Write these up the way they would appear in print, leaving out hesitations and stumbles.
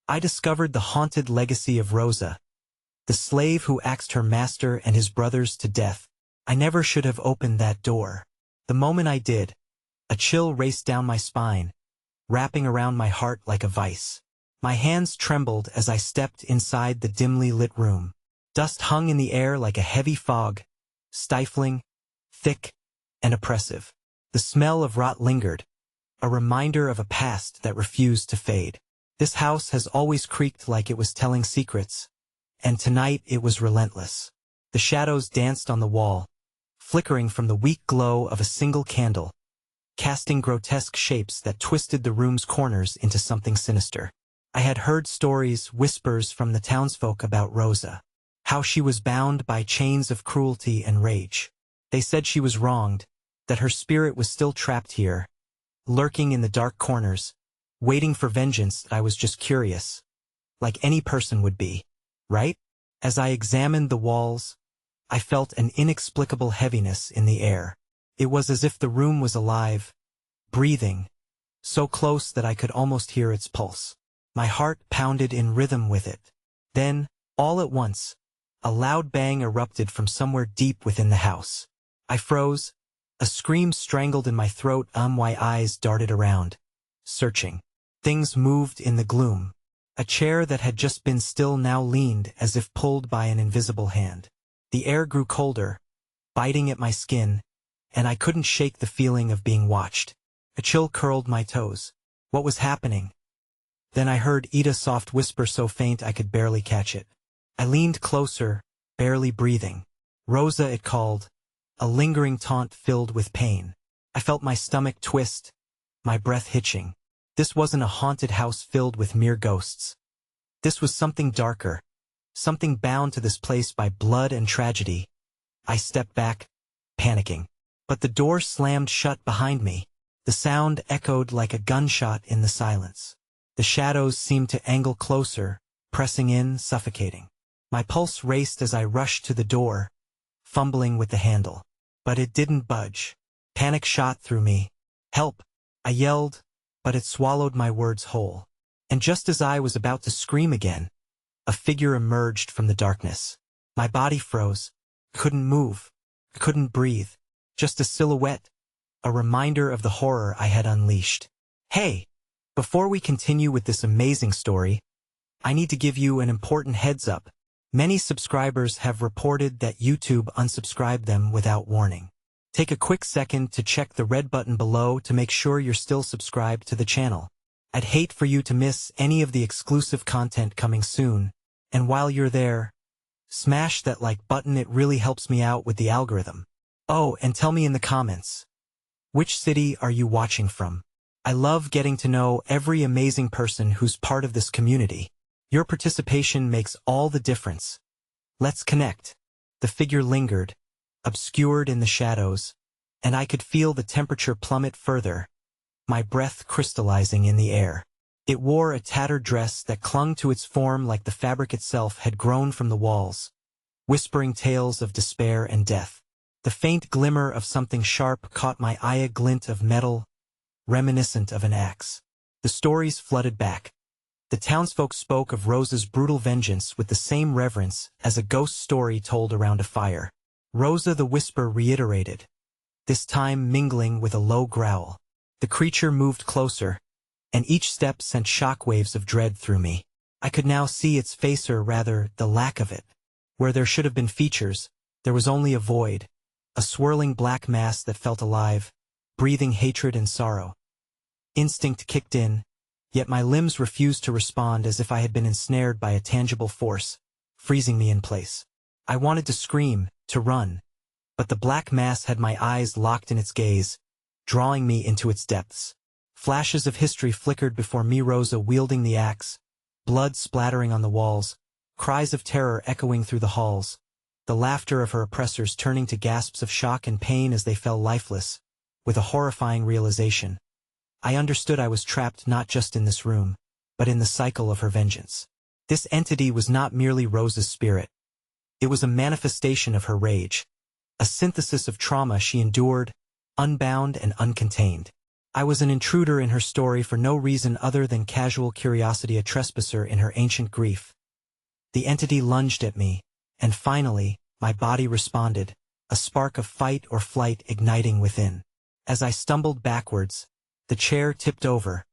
I discovered the haunted legacy of Rosa, the slave who axed her master and his brothers to death. I never should have opened that door. The moment I did, a chill raced down my spine, wrapping around my heart like a vice. My hands trembled as I stepped inside the dimly lit room. Dust hung in the air like a heavy fog, stifling, thick, and oppressive. The smell of rot lingered, a reminder of a past that refused to fade. This house has always creaked like it was telling secrets, and tonight it was relentless. The shadows danced on the wall, flickering from the weak glow of a single candle, casting grotesque shapes that twisted the room's corners into something sinister. I had heard stories, whispers from the townsfolk about Rosa, how she was bound by chains of cruelty and rage. They said she was wronged, that her spirit was still trapped here, lurking in the dark corners, waiting for vengeance. I was just curious, like any person would be, right? As I examined the walls, I felt an inexplicable heaviness in the air. It was as if the room was alive, breathing, so close that I could almost hear its pulse. My heart pounded in rhythm with it. Then, all at once, a loud bang erupted from somewhere deep within the house. I froze, a scream strangled in my throat. My eyes darted around, searching. Things moved in the gloom. A chair that had just been still now leaned as if pulled by an invisible hand. The air grew colder, biting at my skin, and I couldn't shake the feeling of being watched. A chill curled my toes. What was happening? Then I heard Ida's soft whisper so faint I could barely catch it. I leaned closer, barely breathing. Rosa, it called, a lingering taunt filled with pain. I felt my stomach twist, my breath hitching. This wasn't a haunted house filled with mere ghosts. This was something darker, something bound to this place by blood and tragedy. I stepped back, panicking. But the door slammed shut behind me. The sound echoed like a gunshot in the silence. The shadows seemed to angle closer, pressing in, suffocating. My pulse raced as I rushed to the door, fumbling with the handle. But it didn't budge. Panic shot through me. "Help!" I yelled, but it swallowed my words whole. And just as I was about to scream again, a figure emerged from the darkness. My body froze. Couldn't move. Couldn't breathe. Just a silhouette, a reminder of the horror I had unleashed. Hey! Before we continue with this amazing story, I need to give you an important heads up. Many subscribers have reported that YouTube unsubscribed them without warning. Take a quick second to check the red button below to make sure you're still subscribed to the channel. I'd hate for you to miss any of the exclusive content coming soon, and while you're there, smash that like button. It really helps me out with the algorithm. Oh, and tell me in the comments, which city are you watching from? I love getting to know every amazing person who's part of this community. Your participation makes all the difference. Let's connect. The figure lingered, obscured in the shadows, and I could feel the temperature plummet further, my breath crystallizing in the air. It wore a tattered dress that clung to its form like the fabric itself had grown from the walls, whispering tales of despair and death. The faint glimmer of something sharp caught my eye, a glint of metal, reminiscent of an axe. The stories flooded back. The townsfolk spoke of Rosa's brutal vengeance with the same reverence as a ghost story told around a fire. Rosa, the whisper reiterated, this time mingling with a low growl. The creature moved closer, and each step sent shockwaves of dread through me. I could now see its face, or rather, the lack of it. Where there should have been features, there was only a void, a swirling black mass that felt alive, breathing hatred and sorrow. Instinct kicked in, yet my limbs refused to respond, as if I had been ensnared by a tangible force, freezing me in place. I wanted to scream, to run, but the black mass had my eyes locked in its gaze, drawing me into its depths. Flashes of history flickered before me, Rosa wielding the axe, blood splattering on the walls, cries of terror echoing through the halls, the laughter of her oppressors turning to gasps of shock and pain as they fell lifeless. With a horrifying realization, I understood I was trapped not just in this room, but in the cycle of her vengeance. This entity was not merely Rosa's spirit. It was a manifestation of her rage, a synthesis of trauma she endured, unbound and uncontained. I was an intruder in her story for no reason other than casual curiosity, a trespasser in her ancient grief. The entity lunged at me, and finally, my body responded, a spark of fight or flight igniting within. As I stumbled backwards, the chair tipped over,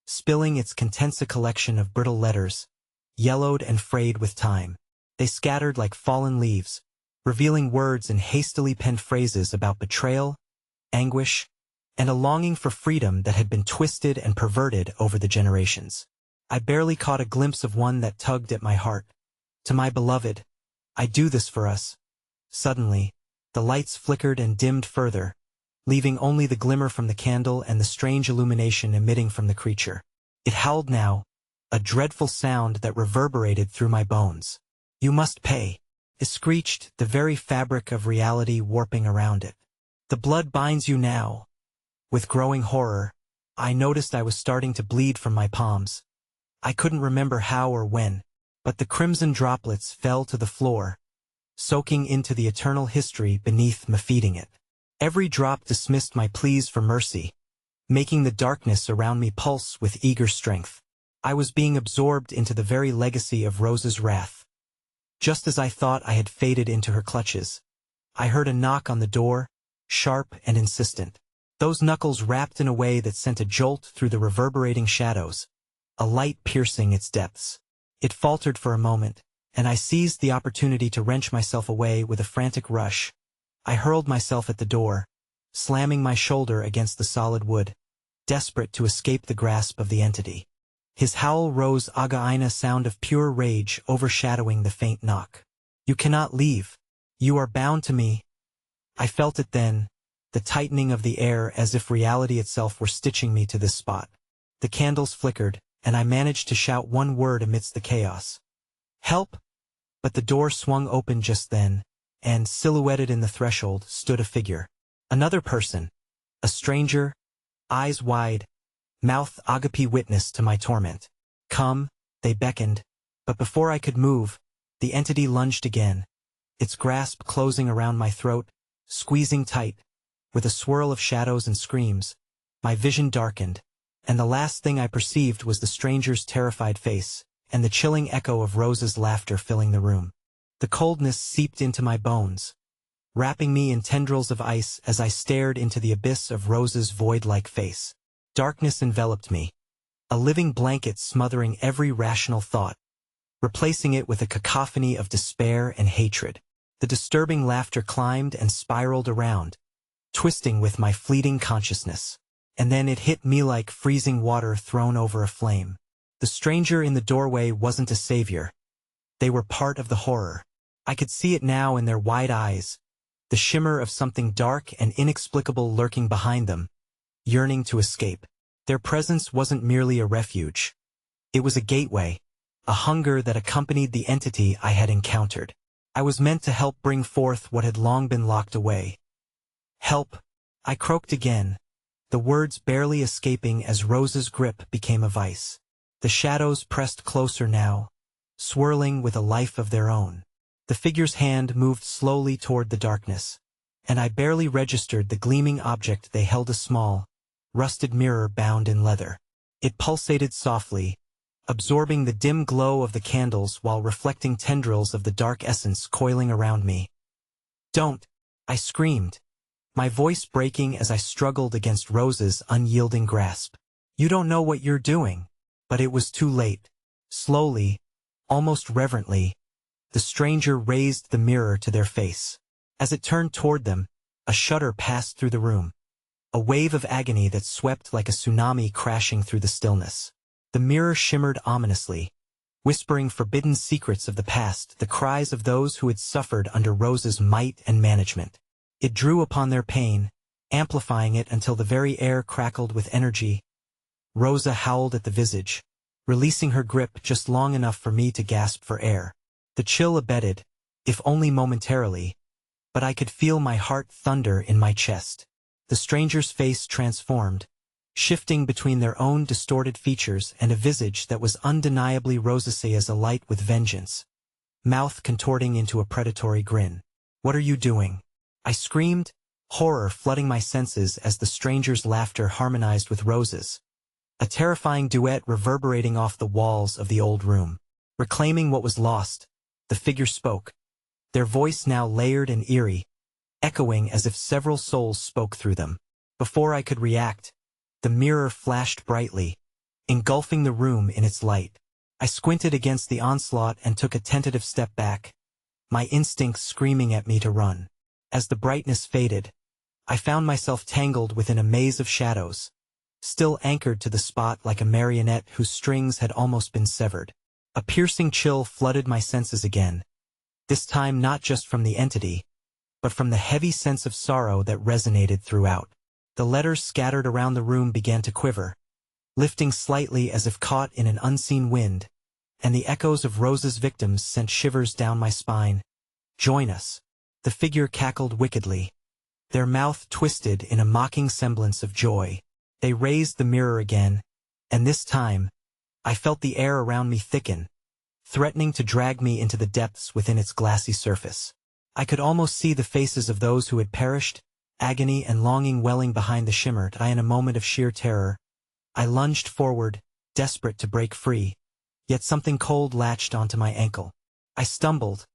spilling its Contensa collection of brittle letters, yellowed and frayed with time. They scattered like fallen leaves, revealing words and hastily penned phrases about betrayal, anguish, and a longing for freedom that had been twisted and perverted over the generations. I barely caught a glimpse of one that tugged at my heart. To my beloved, I do this for us. Suddenly, the lights flickered and dimmed further, leaving only the glimmer from the candle and the strange illumination emitting from the creature. It howled now, a dreadful sound that reverberated through my bones. You must pay. It screeched, the very fabric of reality warping around it. The blood binds you now. With growing horror, I noticed I was starting to bleed from my palms. I couldn't remember how or when, but the crimson droplets fell to the floor, soaking into the eternal history beneath me, feeding it. Every drop dismissed my pleas for mercy, making the darkness around me pulse with eager strength. I was being absorbed into the very legacy of Rosa's wrath. Just as I thought I had faded into her clutches, I heard a knock on the door, sharp and insistent. Those knuckles rapped in a way that sent a jolt through the reverberating shadows, a light piercing its depths. It faltered for a moment, and I seized the opportunity to wrench myself away with a frantic rush. I hurled myself at the door, slamming my shoulder against the solid wood, desperate to escape the grasp of the entity. His howl rose, a sound of pure rage overshadowing the faint knock. You cannot leave. You are bound to me. I felt it then, the tightening of the air as if reality itself were stitching me to this spot. The candles flickered, and I managed to shout one word amidst the chaos. Help! But the door swung open just then, and, silhouetted in the threshold, stood a figure. Another person. A stranger, eyes wide, mouth agape, witness to my torment. Come, they beckoned, but before I could move, the entity lunged again, its grasp closing around my throat, squeezing tight. With a swirl of shadows and screams, my vision darkened, and the last thing I perceived was the stranger's terrified face, and the chilling echo of Rosa's laughter filling the room. The coldness seeped into my bones, wrapping me in tendrils of ice as I stared into the abyss of Rosa's void-like face. Darkness enveloped me, a living blanket smothering every rational thought, replacing it with a cacophony of despair and hatred. The disturbing laughter climbed and spiraled around, twisting with my fleeting consciousness. And then it hit me like freezing water thrown over a flame. The stranger in the doorway wasn't a savior. They were part of the horror. I could see it now in their wide eyes, the shimmer of something dark and inexplicable lurking behind them, yearning to escape. Their presence wasn't merely a refuge. It was a gateway, a hunger that accompanied the entity I had encountered. I was meant to help bring forth what had long been locked away. Help! I croaked again, the words barely escaping as Rosa's grip became a vice. The shadows pressed closer now, swirling with a life of their own. The figure's hand moved slowly toward the darkness, and I barely registered the gleaming object they held, a small, rusted mirror bound in leather. It pulsated softly, absorbing the dim glow of the candles while reflecting tendrils of the dark essence coiling around me. Don't! I screamed, my voice breaking as I struggled against Rosa's unyielding grasp. You don't know what you're doing. But it was too late. Slowly, almost reverently, the stranger raised the mirror to their face. As it turned toward them, a shudder passed through the room, a wave of agony that swept like a tsunami crashing through the stillness. The mirror shimmered ominously, whispering forbidden secrets of the past, the cries of those who had suffered under Rosa's might and management. It drew upon their pain, amplifying it until the very air crackled with energy. Rosa howled at the visage, releasing her grip just long enough for me to gasp for air. The chill abated, if only momentarily, but I could feel my heart thunder in my chest. The stranger's face transformed, shifting between their own distorted features and a visage that was undeniably rosacea's, alight with vengeance, mouth contorting into a predatory grin. What are you doing? I screamed, horror flooding my senses as the stranger's laughter harmonized with Rosa's. A terrifying duet reverberating off the walls of the old room. Reclaiming what was lost, the figure spoke, their voice now layered and eerie, echoing as if several souls spoke through them. Before I could react, the mirror flashed brightly, engulfing the room in its light. I squinted against the onslaught and took a tentative step back, my instincts screaming at me to run. As the brightness faded, I found myself tangled within a maze of shadows, still anchored to the spot like a marionette whose strings had almost been severed. A piercing chill flooded my senses again, this time not just from the entity, but from the heavy sense of sorrow that resonated throughout. The letters scattered around the room began to quiver, lifting slightly as if caught in an unseen wind, and the echoes of Rosa's victims sent shivers down my spine. "Join us." The figure cackled wickedly, their mouth twisted in a mocking semblance of joy. They raised the mirror again, and this time, I felt the air around me thicken, threatening to drag me into the depths within its glassy surface. I could almost see the faces of those who had perished, agony and longing welling behind the shimmer. In a moment of sheer terror, I lunged forward, desperate to break free, yet something cold latched onto my ankle. I stumbled,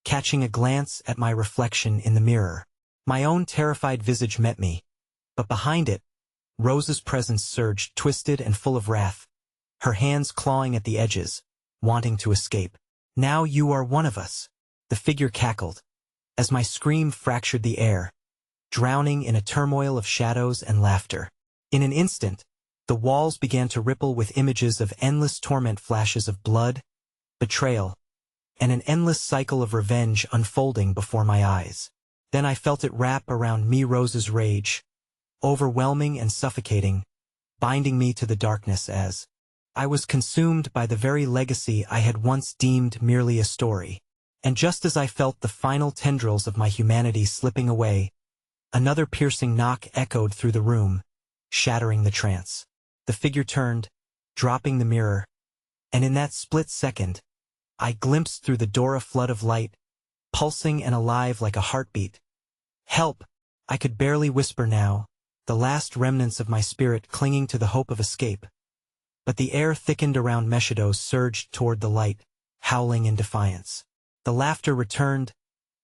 catching a glance at my reflection in the mirror. My own terrified visage met me, but behind it, Rosa's presence surged, twisted and full of wrath, her hands clawing at the edges, wanting to escape. "Now you are one of us," the figure cackled, as my scream fractured the air, drowning in a turmoil of shadows and laughter. In an instant, the walls began to ripple with images of endless torment, flashes of blood, betrayal, and an endless cycle of revenge unfolding before my eyes. Then I felt it wrap around me, Rosa's rage, overwhelming and suffocating, binding me to the darkness as I was consumed by the very legacy I had once deemed merely a story. And just as I felt the final tendrils of my humanity slipping away, another piercing knock echoed through the room, shattering the trance. The figure turned, dropping the mirror, and in that split second, I glimpsed through the door a flood of light, pulsing and alive like a heartbeat. "Help!" I could barely whisper now, the last remnants of my spirit clinging to the hope of escape. But the air thickened around Meshido, surged toward the light, howling in defiance. The laughter returned,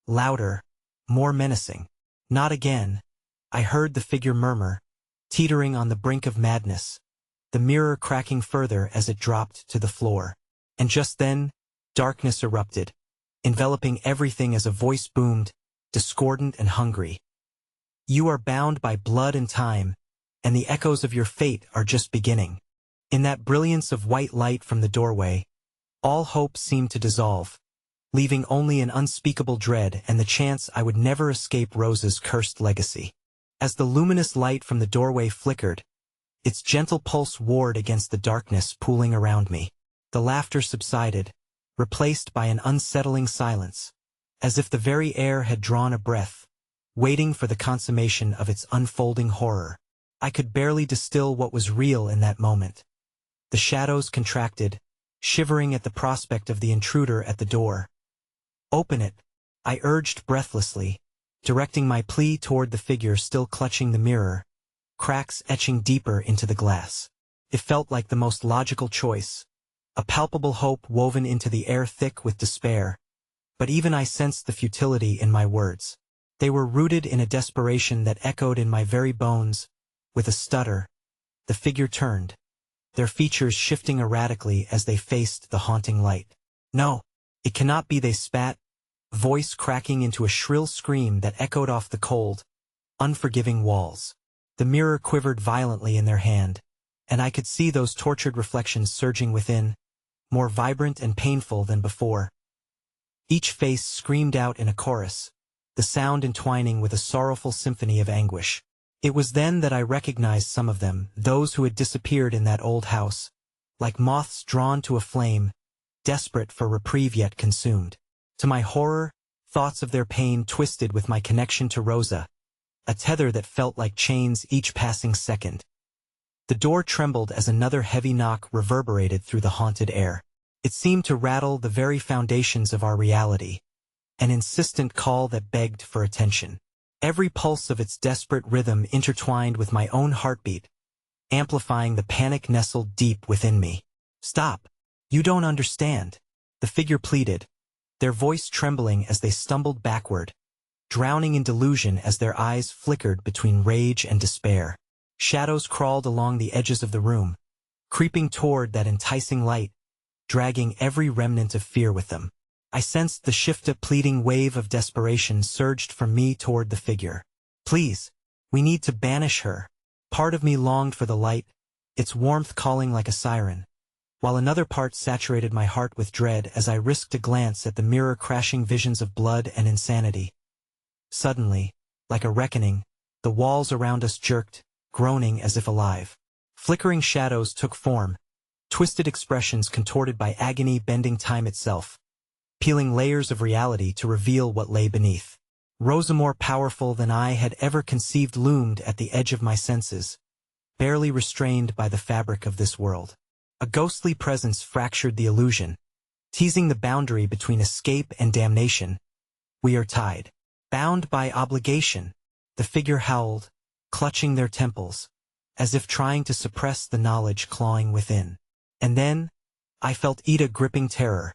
louder, more menacing. "Not again," I heard the figure murmur, teetering on the brink of madness, the mirror cracking further as it dropped to the floor. And just then, darkness erupted, enveloping everything as a voice boomed, discordant and hungry. "You are bound by blood and time, and the echoes of your fate are just beginning." In that brilliance of white light from the doorway, all hope seemed to dissolve, leaving only an unspeakable dread and the chance I would never escape Rosa's cursed legacy. As the luminous light from the doorway flickered, its gentle pulse warred against the darkness pooling around me. The laughter subsided, replaced by an unsettling silence, as if the very air had drawn a breath, waiting for the consummation of its unfolding horror. I could barely distill what was real in that moment. The shadows contracted, shivering at the prospect of the intruder at the door. "Open it," I urged breathlessly, directing my plea toward the figure still clutching the mirror, cracks etching deeper into the glass. It felt like the most logical choice, a palpable hope woven into the air thick with despair, but even I sensed the futility in my words. They were rooted in a desperation that echoed in my very bones. With a stutter, the figure turned, their features shifting erratically as they faced the haunting light. "No, it cannot be," they spat, voice cracking into a shrill scream that echoed off the cold, unforgiving walls. The mirror quivered violently in their hand, and I could see those tortured reflections surging within, more vibrant and painful than before. Each face screamed out in a chorus, the sound entwining with a sorrowful symphony of anguish. It was then that I recognized some of them, those who had disappeared in that old house, like moths drawn to a flame, desperate for reprieve yet consumed. To my horror, thoughts of their pain twisted with my connection to Rosa, a tether that felt like chains each passing second. The door trembled as another heavy knock reverberated through the haunted air. It seemed to rattle the very foundations of our reality, an insistent call that begged for attention. every pulse of its desperate rhythm intertwined with my own heartbeat, amplifying the panic nestled deep within me. "Stop! You don't understand," the figure pleaded, their voice trembling as they stumbled backward, drowning in delusion as their eyes flickered between rage and despair. Shadows crawled along the edges of the room, creeping toward that enticing light, dragging every remnant of fear with them. I sensed the shift-a pleading wave of desperation surged from me toward the figure. "Please, we need to banish her." Part of me longed for the light, its warmth calling like a siren, while another part saturated my heart with dread as I risked a glance at the mirror-crashing visions of blood and insanity. Suddenly, like a reckoning, the walls around us jerked, groaning as if alive. Flickering shadows took form, twisted expressions contorted by agony bending time itself, peeling layers of reality to reveal what lay beneath. Rosa, more powerful than I had ever conceived, loomed at the edge of my senses, barely restrained by the fabric of this world. A ghostly presence fractured the illusion, teasing the boundary between escape and damnation. "We are tied. Bound by obligation," the figure howled, clutching their temples, as if trying to suppress the knowledge clawing within. And then, I felt Ida gripping terror,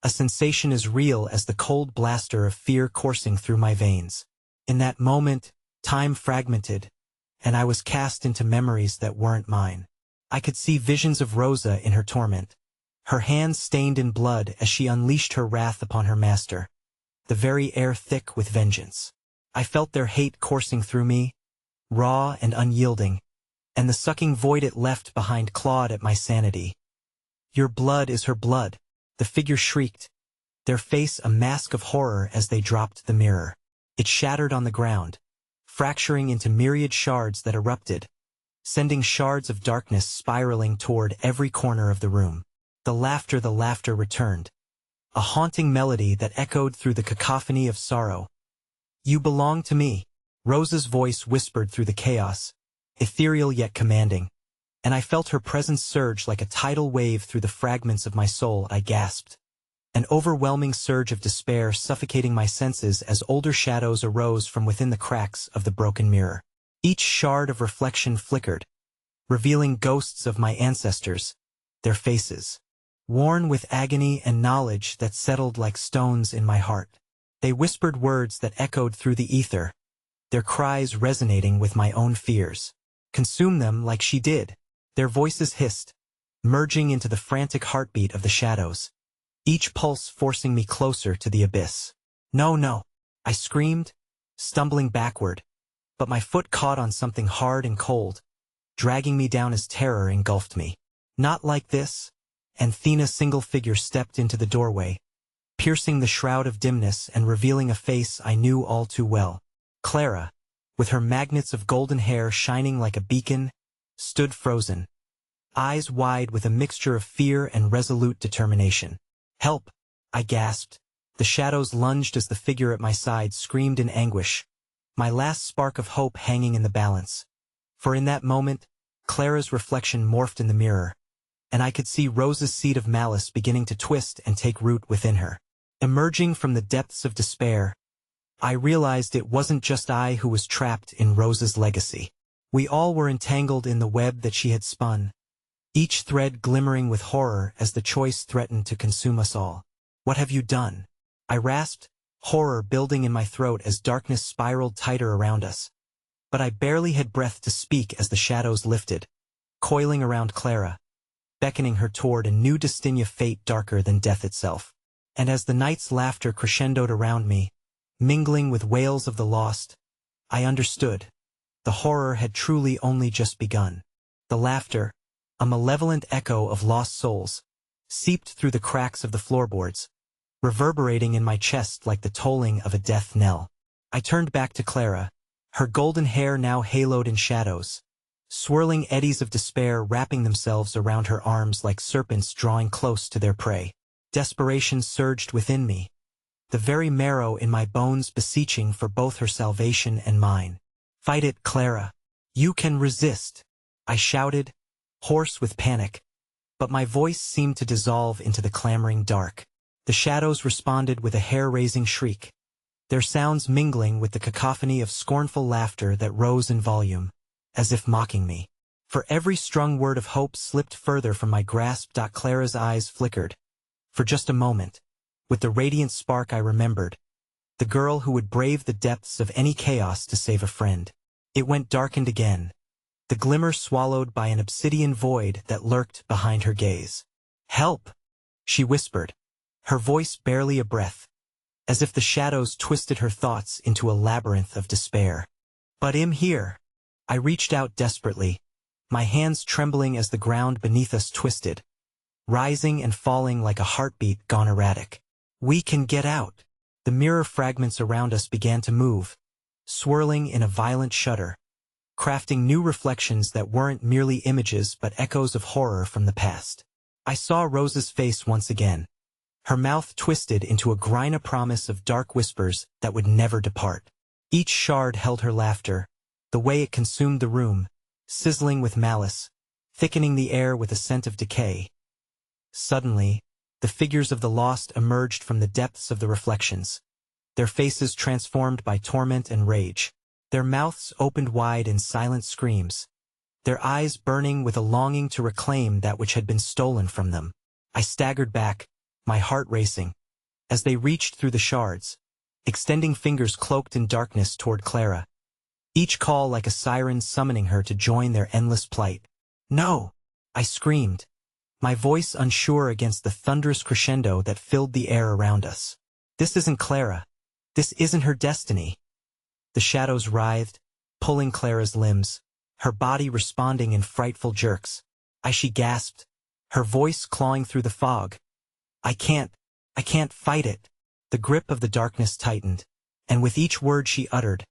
a sensation as real as the cold blaster of fear coursing through my veins. In that moment, time fragmented, and I was cast into memories that weren't mine. I could see visions of Rosa in her torment, her hands stained in blood as she unleashed her wrath upon her master, the very air thick with vengeance. I felt their hate coursing through me, raw and unyielding, and the sucking void it left behind clawed at my sanity. "Your blood is her blood," the figure shrieked, their face a mask of horror as they dropped the mirror. It shattered on the ground, fracturing into myriad shards that erupted, sending shards of darkness spiraling toward every corner of the room. The laughter returned, a haunting melody that echoed through the cacophony of sorrow. "You belong to me," Rosa's voice whispered through the chaos, ethereal yet commanding, and I felt her presence surge like a tidal wave through the fragments of my soul. I gasped, an overwhelming surge of despair suffocating my senses as older shadows arose from within the cracks of the broken mirror. Each shard of reflection flickered, revealing ghosts of my ancestors, their faces, worn with agony and knowledge that settled like stones in my heart. They whispered words that echoed through the ether, their cries resonating with my own fears. "Consume them like she did," their voices hissed, merging into the frantic heartbeat of the shadows, each pulse forcing me closer to the abyss. "No, no," I screamed, stumbling backward, but my foot caught on something hard and cold, dragging me down as terror engulfed me. "Not like this," and Thena's single figure stepped into the doorway, piercing the shroud of dimness and revealing a face I knew all too well. Clara, with her magnets of golden hair shining like a beacon, stood frozen, eyes wide with a mixture of fear and resolute determination. "Help!" I gasped. The shadows lunged as the figure at my side screamed in anguish, my last spark of hope hanging in the balance. For in that moment, Clara's reflection morphed in the mirror, and I could see Rosa's seed of malice beginning to twist and take root within her. Emerging from the depths of despair, I realized it wasn't just I who was trapped in Rosa's legacy. We all were entangled in the web that she had spun, each thread glimmering with horror as the choice threatened to consume us all. "What have you done?" I rasped, horror building in my throat as darkness spiraled tighter around us. But I barely had breath to speak as the shadows lifted, coiling around Clara, beckoning her toward a new destined fate darker than death itself. And as the night's laughter crescendoed around me, mingling with wails of the lost, I understood. The horror had truly only just begun. The laughter, a malevolent echo of lost souls, seeped through the cracks of the floorboards, reverberating in my chest like the tolling of a death knell. I turned back to Clara, her golden hair now haloed in shadows, swirling eddies of despair wrapping themselves around her arms like serpents drawing close to their prey. Desperation surged within me, the very marrow in my bones beseeching for both her salvation and mine. "Fight it, Clara. You can resist," I shouted, hoarse with panic, but my voice seemed to dissolve into the clamoring dark. The shadows responded with a hair-raising shriek, their sounds mingling with the cacophony of scornful laughter that rose in volume, as if mocking me. For every strung word of hope slipped further from my grasp. Clara's eyes flickered. For just a moment, with the radiant spark I remembered, the girl who would brave the depths of any chaos to save a friend. It went darkened again, the glimmer swallowed by an obsidian void that lurked behind her gaze. "Help!" she whispered, her voice barely a breath, as if the shadows twisted her thoughts into a labyrinth of despair. "But I'm here." I reached out desperately, my hands trembling as the ground beneath us twisted, rising and falling like a heartbeat gone erratic. "We can get out." The mirror fragments around us began to move, swirling in a violent shudder, crafting new reflections that weren't merely images but echoes of horror from the past. I saw Rosa's face once again, her mouth twisted into a grina promise of dark whispers that would never depart. Each shard held her laughter, the way it consumed the room, sizzling with malice, thickening the air with a scent of decay. Suddenly, the figures of the lost emerged from the depths of the reflections, their faces transformed by torment and rage, their mouths opened wide in silent screams, their eyes burning with a longing to reclaim that which had been stolen from them. I staggered back, my heart racing, as they reached through the shards, extending fingers cloaked in darkness toward Clara, each call like a siren summoning her to join their endless plight. "No!" I screamed, my voice unsure against the thunderous crescendo that filled the air around us. "This isn't Clara. This isn't her destiny." The shadows writhed, pulling Clara's limbs, her body responding in frightful jerks. As she gasped, her voice clawing through the fog, I can't fight it." The grip of the darkness tightened, and with each word she uttered,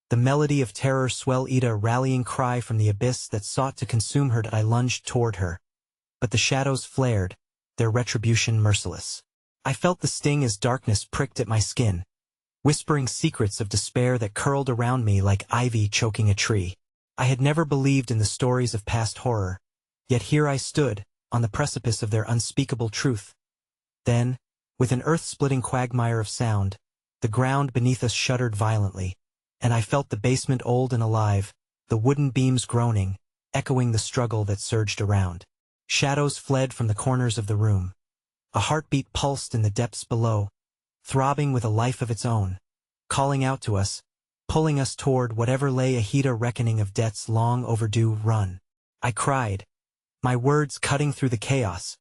the melody of terror swelled a rallying cry from the abyss that sought to consume her. I lunged toward her, but the shadows flared, their retribution merciless. I felt the sting as darkness pricked at my skin, whispering secrets of despair that curled around me like ivy choking a tree. I had never believed in the stories of past horror, yet here I stood, on the precipice of their unspeakable truth. Then, with an earth-splitting quagmire of sound, the ground beneath us shuddered violently, and I felt the basement old and alive, the wooden beams groaning, echoing the struggle that surged around. Shadows fled from the corners of the room. A heartbeat pulsed in the depths below, throbbing with a life of its own, calling out to us, pulling us toward whatever lay ahead, a reckoning of death's long overdue run. I cried, my words cutting through the chaos,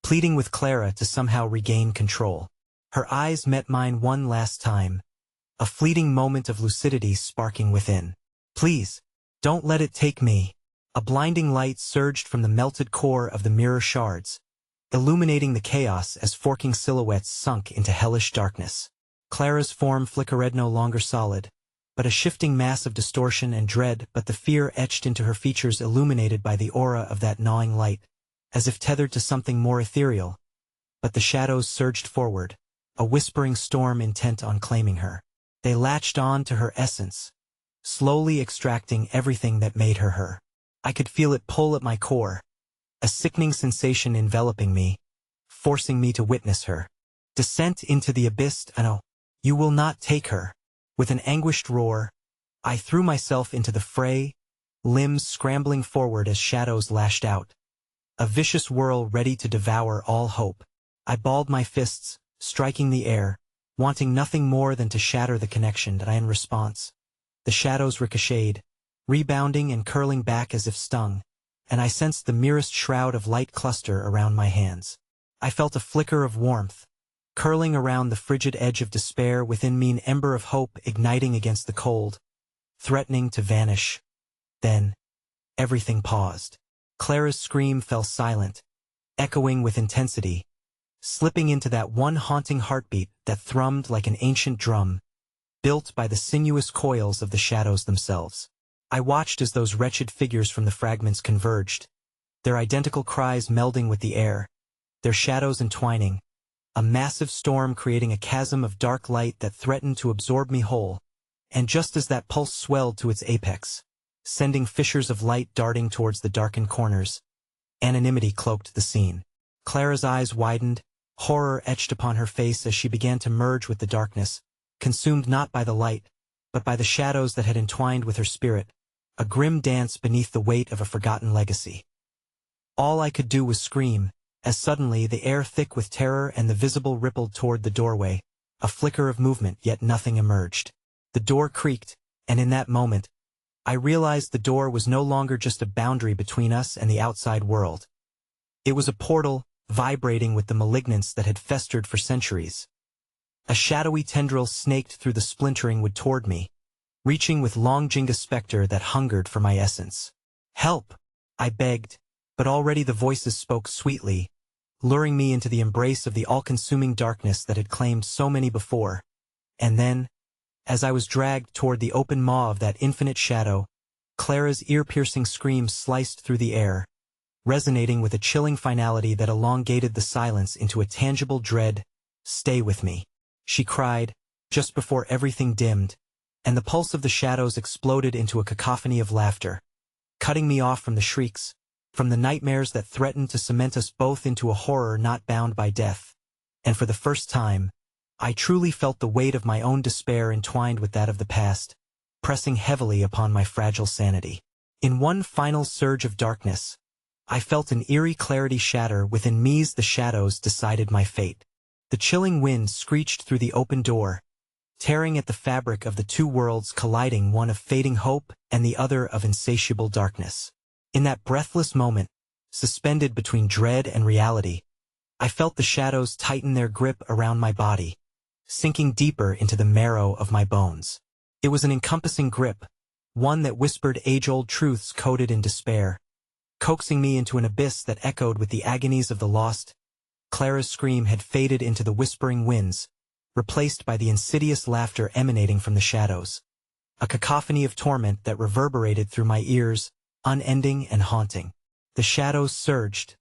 pleading with Clara to somehow regain control. Her eyes met mine one last time, a fleeting moment of lucidity sparking within. "Please, don't let it take me." A blinding light surged from the melted core of the mirror shards, illuminating the chaos as forking silhouettes sunk into hellish darkness. Clara's form flickered, no longer solid, but a shifting mass of distortion and dread, but the fear etched into her features, illuminated by the aura of that gnawing light, as if tethered to something more ethereal. But the shadows surged forward, a whispering storm intent on claiming her. They latched on to her essence, slowly extracting everything that made her her. I could feel it pull at my core, a sickening sensation enveloping me, forcing me to witness her descent into the abyss. "No, you will not take her." With an anguished roar, I threw myself into the fray, limbs scrambling forward as shadows lashed out, a vicious whirl ready to devour all hope. I balled my fists, striking the air, wanting nothing more than to shatter the connection that I in response. The shadows ricocheted, rebounding and curling back as if stung, and I sensed the merest shroud of light cluster around my hands. I felt a flicker of warmth, curling around the frigid edge of despair within me, an ember of hope igniting against the cold, threatening to vanish. Then, everything paused. Clara's scream fell silent, echoing with intensity, slipping into that one haunting heartbeat that thrummed like an ancient drum, built by the sinuous coils of the shadows themselves. I watched as those wretched figures from the fragments converged, their identical cries melding with the air, their shadows entwining, a massive storm creating a chasm of dark light that threatened to absorb me whole. And just as that pulse swelled to its apex, sending fissures of light darting towards the darkened corners, anonymity cloaked the scene. Clara's eyes widened, horror etched upon her face as she began to merge with the darkness, consumed not by the light, but by the shadows that had entwined with her spirit, a grim dance beneath the weight of a forgotten legacy. All I could do was scream, as suddenly the air thick with terror and the visible rippled toward the doorway, a flicker of movement yet nothing emerged. The door creaked, and in that moment, I realized the door was no longer just a boundary between us and the outside world. It was a portal, vibrating with the malignance that had festered for centuries. A shadowy tendril snaked through the splintering wood toward me, reaching with long Jenga specter that hungered for my essence. "Help!" I begged, but already the voices spoke sweetly, luring me into the embrace of the all-consuming darkness that had claimed so many before. And then, as I was dragged toward the open maw of that infinite shadow, Clara's ear-piercing scream sliced through the air, resonating with a chilling finality that elongated the silence into a tangible dread. "Stay with me," she cried, just before everything dimmed, and the pulse of the shadows exploded into a cacophony of laughter, cutting me off from the shrieks, from the nightmares that threatened to cement us both into a horror not bound by death. And for the first time, I truly felt the weight of my own despair entwined with that of the past, pressing heavily upon my fragile sanity. In one final surge of darkness, I felt an eerie clarity shatter within me as the shadows decided my fate. The chilling wind screeched through the open door, tearing at the fabric of the two worlds colliding, one of fading hope and the other of insatiable darkness. In that breathless moment, suspended between dread and reality, I felt the shadows tighten their grip around my body, sinking deeper into the marrow of my bones. It was an encompassing grip, one that whispered age-old truths coded in despair, coaxing me into an abyss that echoed with the agonies of the lost. Clara's scream had faded into the whispering winds, replaced by the insidious laughter emanating from the shadows, a cacophony of torment that reverberated through my ears, unending and haunting. The shadows surged,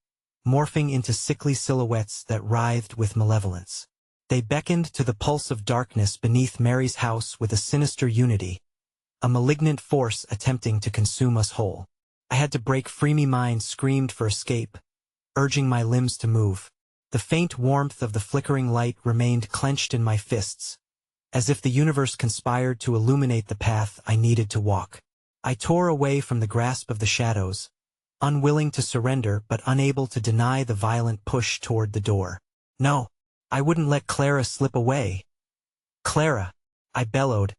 morphing into sickly silhouettes that writhed with malevolence. They beckoned to the pulse of darkness beneath Mary's house with a sinister unity, a malignant force attempting to consume us whole. I had to break free. My mind screamed for escape, urging my limbs to move. The faint warmth of the flickering light remained clenched in my fists, as if the universe conspired to illuminate the path I needed to walk. I tore away from the grasp of the shadows, unwilling to surrender but unable to deny the violent push toward the door. No, I wouldn't let Clara slip away. "Clara," I bellowed,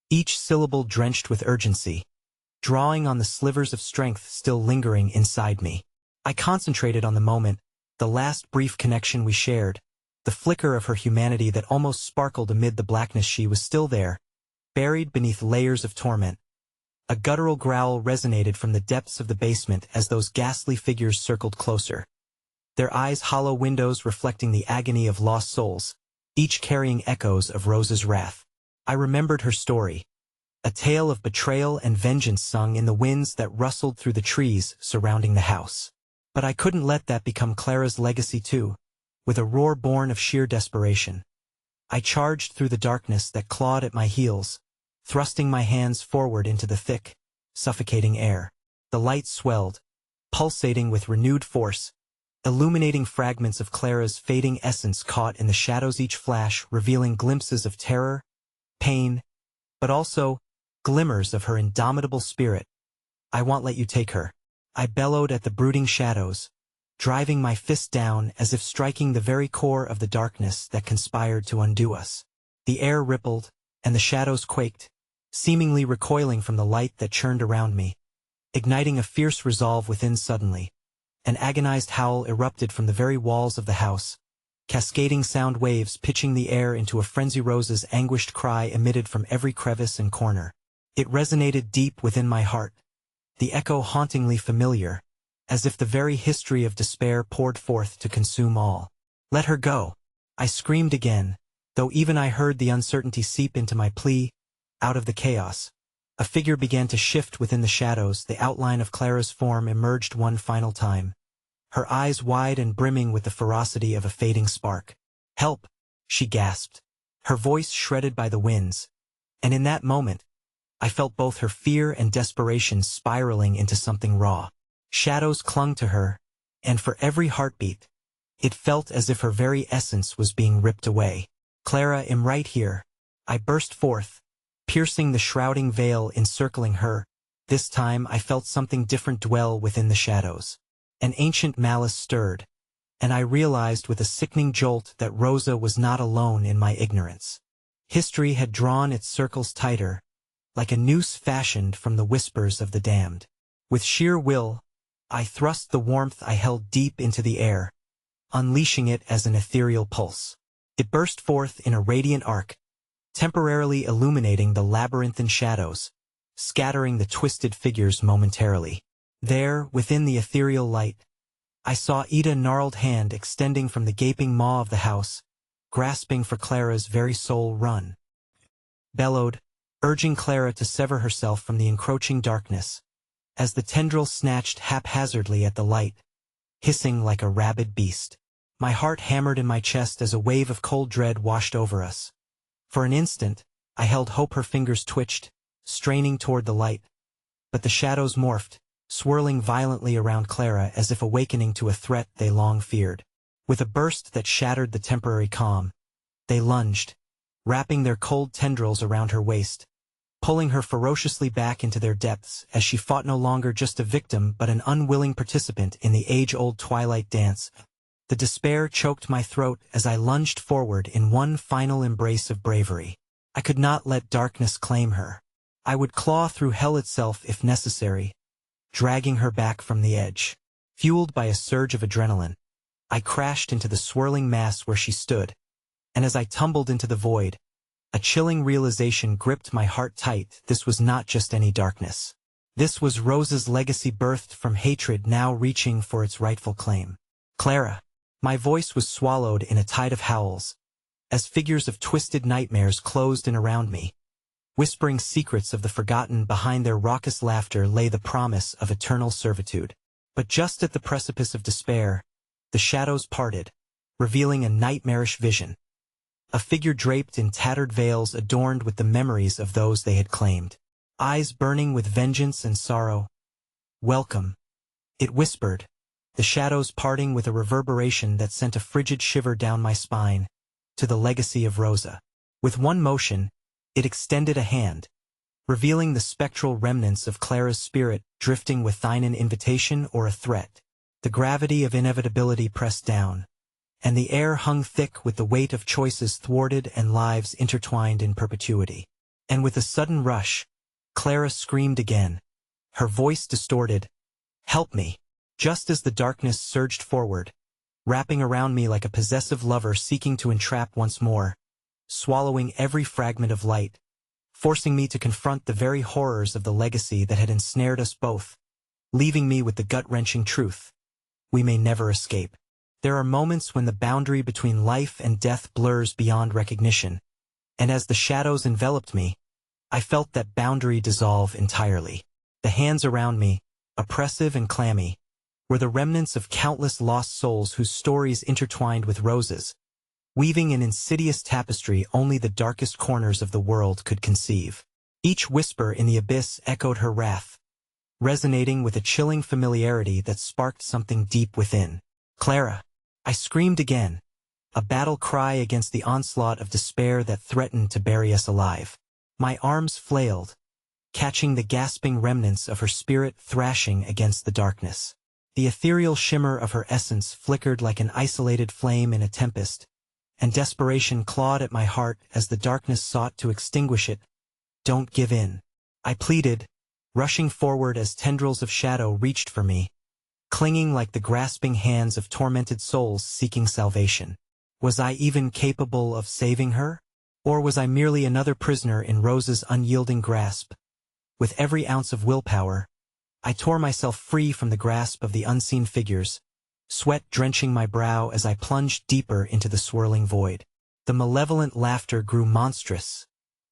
each syllable drenched with urgency, drawing on the slivers of strength still lingering inside me. I concentrated on the moment, the last brief connection we shared, the flicker of her humanity that almost sparkled amid the blackness. She was still there, buried beneath layers of torment. A guttural growl resonated from the depths of the basement as those ghastly figures circled closer, their eyes hollow windows reflecting the agony of lost souls, each carrying echoes of Rosa's wrath. I remembered her story, a tale of betrayal and vengeance sung in the winds that rustled through the trees surrounding the house. But I couldn't let that become Clara's legacy too. With a roar born of sheer desperation, I charged through the darkness that clawed at my heels, thrusting my hands forward into the thick, suffocating air. The light swelled, pulsating with renewed force, illuminating fragments of Clara's fading essence caught in the shadows, each flash revealing glimpses of terror, pain, but also glimmers of her indomitable spirit. "I won't let you take her," I bellowed at the brooding shadows, driving my fist down as if striking the very core of the darkness that conspired to undo us. The air rippled, and the shadows quaked, seemingly recoiling from the light that churned around me, igniting a fierce resolve within. Suddenly, an agonized howl erupted from the very walls of the house, cascading sound waves pitching the air into a frenzy. Rosa's anguished cry emitted from every crevice and corner. It resonated deep within my heart, the echo hauntingly familiar, as if the very history of despair poured forth to consume all. "Let her go," I screamed again, though even I heard the uncertainty seep into my plea. Out of the chaos, a figure began to shift within the shadows. The outline of Clara's form emerged one final time, her eyes wide and brimming with the ferocity of a fading spark. "Help!" she gasped, her voice shredded by the winds, and in that moment, I felt both her fear and desperation spiraling into something raw. Shadows clung to her, and for every heartbeat, it felt as if her very essence was being ripped away. "Clara, I'm right here," I burst forth, piercing the shrouding veil encircling her. This time I felt something different dwell within the shadows. An ancient malice stirred, and I realized with a sickening jolt that Rosa was not alone in my ignorance. History had drawn its circles tighter, like a noose fashioned from the whispers of the damned. With sheer will, I thrust the warmth I held deep into the air, unleashing it as an ethereal pulse. It burst forth in a radiant arc, temporarily illuminating the labyrinthine shadows, scattering the twisted figures momentarily. There, within the ethereal light, I saw Ida's gnarled hand extending from the gaping maw of the house, grasping for Clara's very soul. Run! Bellowed, urging Clara to sever herself from the encroaching darkness, as the tendril snatched haphazardly at the light, hissing like a rabid beast. My heart hammered in my chest as a wave of cold dread washed over us. For an instant, I held hope. Her fingers twitched, straining toward the light, but the shadows morphed, swirling violently around Clara as if awakening to a threat they long feared. With a burst that shattered the temporary calm, they lunged, wrapping their cold tendrils around her waist, pulling her ferociously back into their depths as she fought no longer just a victim but an unwilling participant in the age-old twilight dance. The despair choked my throat as I lunged forward in one final embrace of bravery. I could not let darkness claim her. I would claw through hell itself if necessary, dragging her back from the edge. Fueled by a surge of adrenaline, I crashed into the swirling mass where she stood, and as I tumbled into the void, a chilling realization gripped my heart tight. This was not just any darkness. This was Rosa's legacy, birthed from hatred now reaching for its rightful claim. Clara. My voice was swallowed in a tide of howls, as figures of twisted nightmares closed in around me. Whispering secrets of the forgotten, behind their raucous laughter lay the promise of eternal servitude. But just at the precipice of despair, the shadows parted, revealing a nightmarish vision. A figure draped in tattered veils adorned with the memories of those they had claimed. Eyes burning with vengeance and sorrow. "Welcome," it whispered, the shadows parting with a reverberation that sent a frigid shiver down my spine, "to the legacy of Rosa." With one motion, it extended a hand, revealing the spectral remnants of Clara's spirit drifting with thine. An invitation or a threat? The gravity of inevitability pressed down, and the air hung thick with the weight of choices thwarted and lives intertwined in perpetuity. And with a sudden rush, Clara screamed again, her voice distorted, "Help me!" Just as the darkness surged forward, wrapping around me like a possessive lover seeking to entrap once more, swallowing every fragment of light, forcing me to confront the very horrors of the legacy that had ensnared us both, leaving me with the gut-wrenching truth: we may never escape. There are moments when the boundary between life and death blurs beyond recognition, and as the shadows enveloped me, I felt that boundary dissolve entirely. The hands around me, oppressive and clammy, were the remnants of countless lost souls whose stories intertwined with Rosa's, weaving an insidious tapestry only the darkest corners of the world could conceive. Each whisper in the abyss echoed her wrath, resonating with a chilling familiarity that sparked something deep within. "Clara!" I screamed again, a battle cry against the onslaught of despair that threatened to bury us alive. My arms flailed, catching the gasping remnants of her spirit thrashing against the darkness. The ethereal shimmer of her essence flickered like an isolated flame in a tempest, and desperation clawed at my heart as the darkness sought to extinguish it. "Don't give in," I pleaded, rushing forward as tendrils of shadow reached for me, clinging like the grasping hands of tormented souls seeking salvation. Was I even capable of saving her? Or was I merely another prisoner in Rosa's unyielding grasp? With every ounce of willpower, I tore myself free from the grasp of the unseen figures, sweat drenching my brow as I plunged deeper into the swirling void. The malevolent laughter grew monstrous,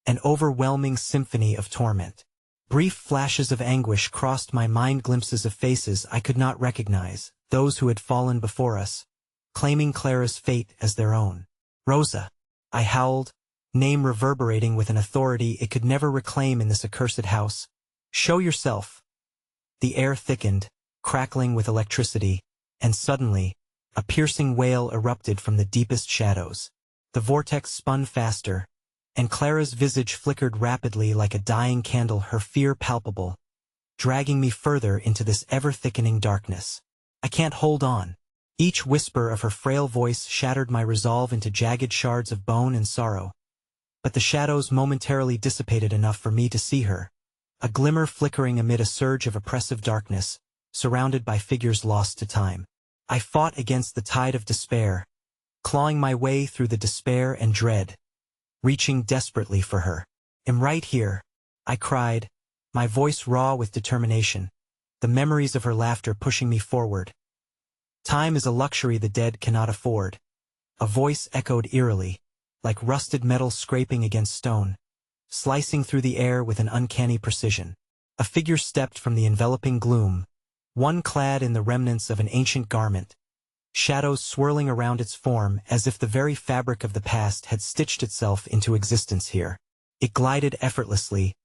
an overwhelming symphony of torment. Brief flashes of anguish crossed my mind, glimpses of faces I could not recognize, those who had fallen before us, claiming Clara's fate as their own. "Rosa!" I howled, name reverberating with an authority it could never reclaim in this accursed house. "Show yourself!" The air thickened, crackling with electricity, and suddenly, a piercing wail erupted from the deepest shadows. The vortex spun faster, and Clara's visage flickered rapidly like a dying candle, her fear palpable, dragging me further into this ever-thickening darkness. I can't hold on. Each whisper of her frail voice shattered my resolve into jagged shards of bone and sorrow. But the shadows momentarily dissipated enough for me to see her, a glimmer flickering amid a surge of oppressive darkness, surrounded by figures lost to time. I fought against the tide of despair, clawing my way through the despair and dread, reaching desperately for her. "I'm right here," I cried, my voice raw with determination, the memories of her laughter pushing me forward. "Time is a luxury the dead cannot afford," a voice echoed eerily, like rusted metal scraping against stone, slicing through the air with an uncanny precision. A figure stepped from the enveloping gloom, one clad in the remnants of an ancient garment, shadows swirling around its form as if the very fabric of the past had stitched itself into existence here. It glided effortlessly,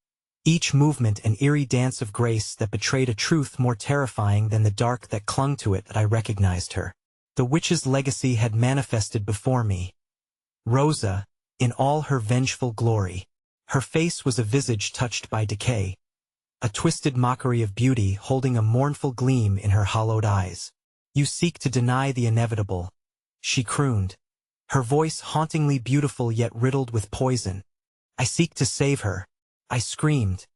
each movement an eerie dance of grace that betrayed a truth more terrifying than the dark that clung to it. That I recognized her. The witch's legacy had manifested before me. Rosa, in all her vengeful glory. Her face was a visage touched by decay, a twisted mockery of beauty holding a mournful gleam in her hollowed eyes. "You seek to deny the inevitable," she crooned, her voice hauntingly beautiful yet riddled with poison. "I seek to save her," I screamed,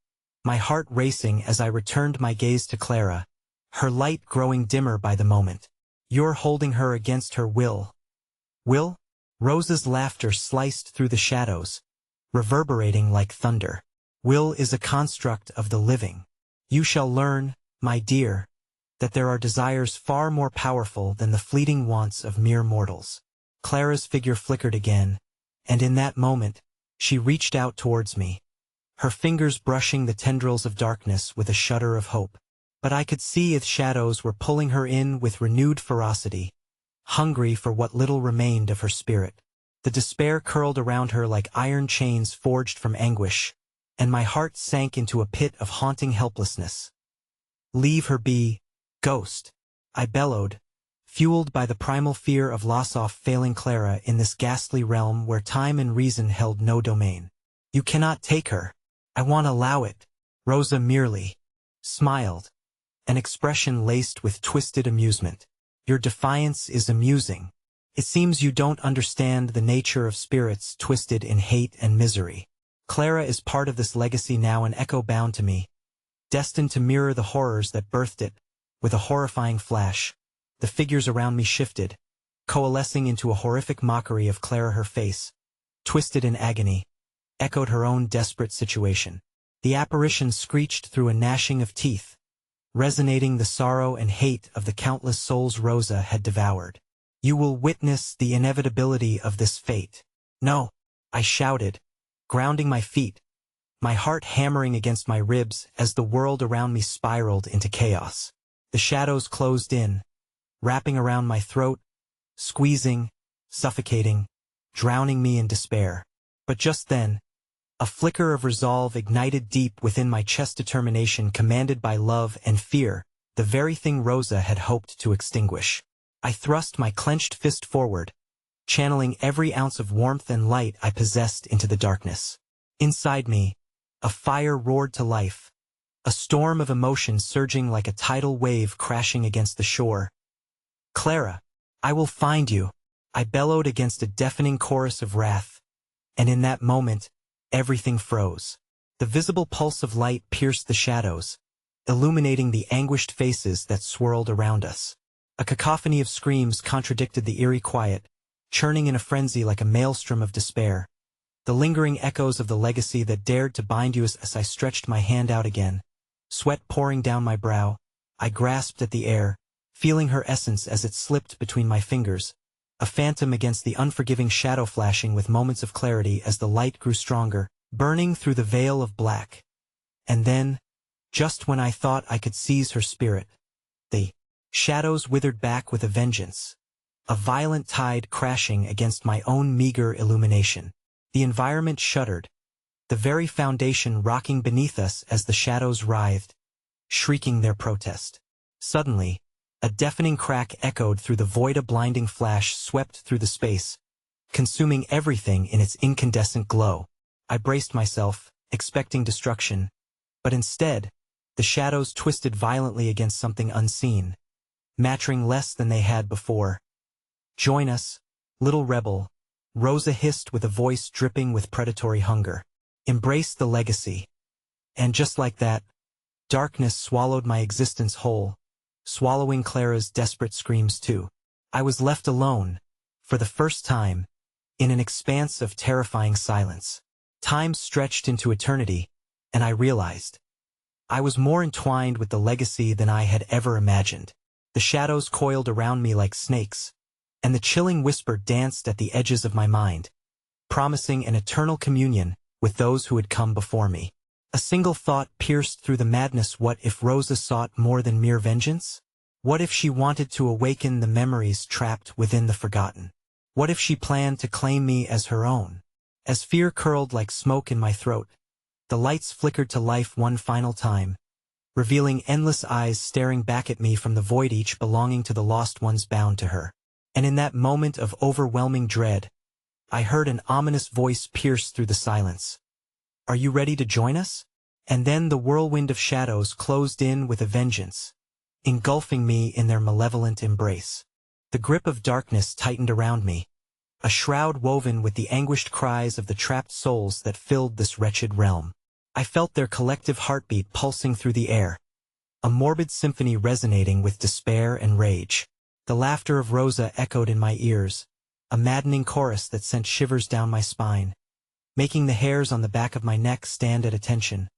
my heart racing as I returned my gaze to Clara, her light growing dimmer by the moment. "You're holding her against her will." "Will?" Rosa's laughter sliced through the shadows, reverberating like thunder. "Will is a construct of the living. You shall learn, my dear, that there are desires far more powerful than the fleeting wants of mere mortals." Clara's figure flickered again, and in that moment, she reached out towards me, her fingers brushing the tendrils of darkness with a shudder of hope. But I could see its shadows were pulling her in with renewed ferocity, hungry for what little remained of her spirit. The despair curled around her like iron chains forged from anguish, and my heart sank into a pit of haunting helplessness. "Leave her be, ghost," I bellowed, fueled by the primal fear of loss of failing Clara in this ghastly realm where time and reason held no domain. "You cannot take her. I won't allow it." Rosa merely smiled, an expression laced with twisted amusement. "Your defiance is amusing. It seems you don't understand the nature of spirits twisted in hate and misery. Clara is part of this legacy now, an echo bound to me, destined to mirror the horrors that birthed it." With a horrifying flash, the figures around me shifted, coalescing into a horrific mockery of Clara. Her face, twisted in agony, echoed her own desperate situation. The apparition screeched through a gnashing of teeth, resonating the sorrow and hate of the countless souls Rosa had devoured. "You will witness the inevitability of this fate." "No," I shouted, grounding my feet, my heart hammering against my ribs as the world around me spiraled into chaos. The shadows closed in, wrapping around my throat, squeezing, suffocating, drowning me in despair. But just then, a flicker of resolve ignited deep within my chest, determination commanded by love and fear, the very thing Rosa had hoped to extinguish. I thrust my clenched fist forward, channeling every ounce of warmth and light I possessed into the darkness. Inside me, a fire roared to life, a storm of emotion surging like a tidal wave crashing against the shore. "Clara, I will find you," I bellowed against a deafening chorus of wrath, and in that moment, everything froze. The visible pulse of light pierced the shadows, illuminating the anguished faces that swirled around us. A cacophony of screams contradicted the eerie quiet, churning in a frenzy like a maelstrom of despair. The lingering echoes of the legacy that dared to bind you. As I stretched my hand out again, sweat pouring down my brow, I grasped at the air, feeling her essence as it slipped between my fingers, a phantom against the unforgiving shadow, flashing with moments of clarity as the light grew stronger, burning through the veil of black. And then, just when I thought I could seize her spirit, the shadows withered back with a vengeance, a violent tide crashing against my own meager illumination. The environment shuddered, the very foundation rocking beneath us as the shadows writhed, shrieking their protest. Suddenly, a deafening crack echoed through the void. A blinding flash swept through the space, consuming everything in its incandescent glow. I braced myself, expecting destruction. But instead, the shadows twisted violently against something unseen, matching less than they had before. "Join us, little rebel," Rosa hissed with a voice dripping with predatory hunger. "Embrace the legacy." And just like that, darkness swallowed my existence whole, swallowing Clara's desperate screams too. I was left alone, for the first time, in an expanse of terrifying silence. Time stretched into eternity, and I realized I was more entwined with the legacy than I had ever imagined. The shadows coiled around me like snakes, and the chilling whisper danced at the edges of my mind, promising an eternal communion with those who had come before me. A single thought pierced through the madness. What if Rosa sought more than mere vengeance? What if she wanted to awaken the memories trapped within the forgotten? What if she planned to claim me as her own? As fear curled like smoke in my throat, the lights flickered to life one final time, revealing endless eyes staring back at me from the void, each belonging to the lost ones bound to her. And in that moment of overwhelming dread, I heard an ominous voice pierce through the silence. "Are you ready to join us?" And then the whirlwind of shadows closed in with a vengeance, engulfing me in their malevolent embrace. The grip of darkness tightened around me, a shroud woven with the anguished cries of the trapped souls that filled this wretched realm. I felt their collective heartbeat pulsing through the air, a morbid symphony resonating with despair and rage. The laughter of Rosa echoed in my ears, a maddening chorus that sent shivers down my spine, making the hairs on the back of my neck stand at attention.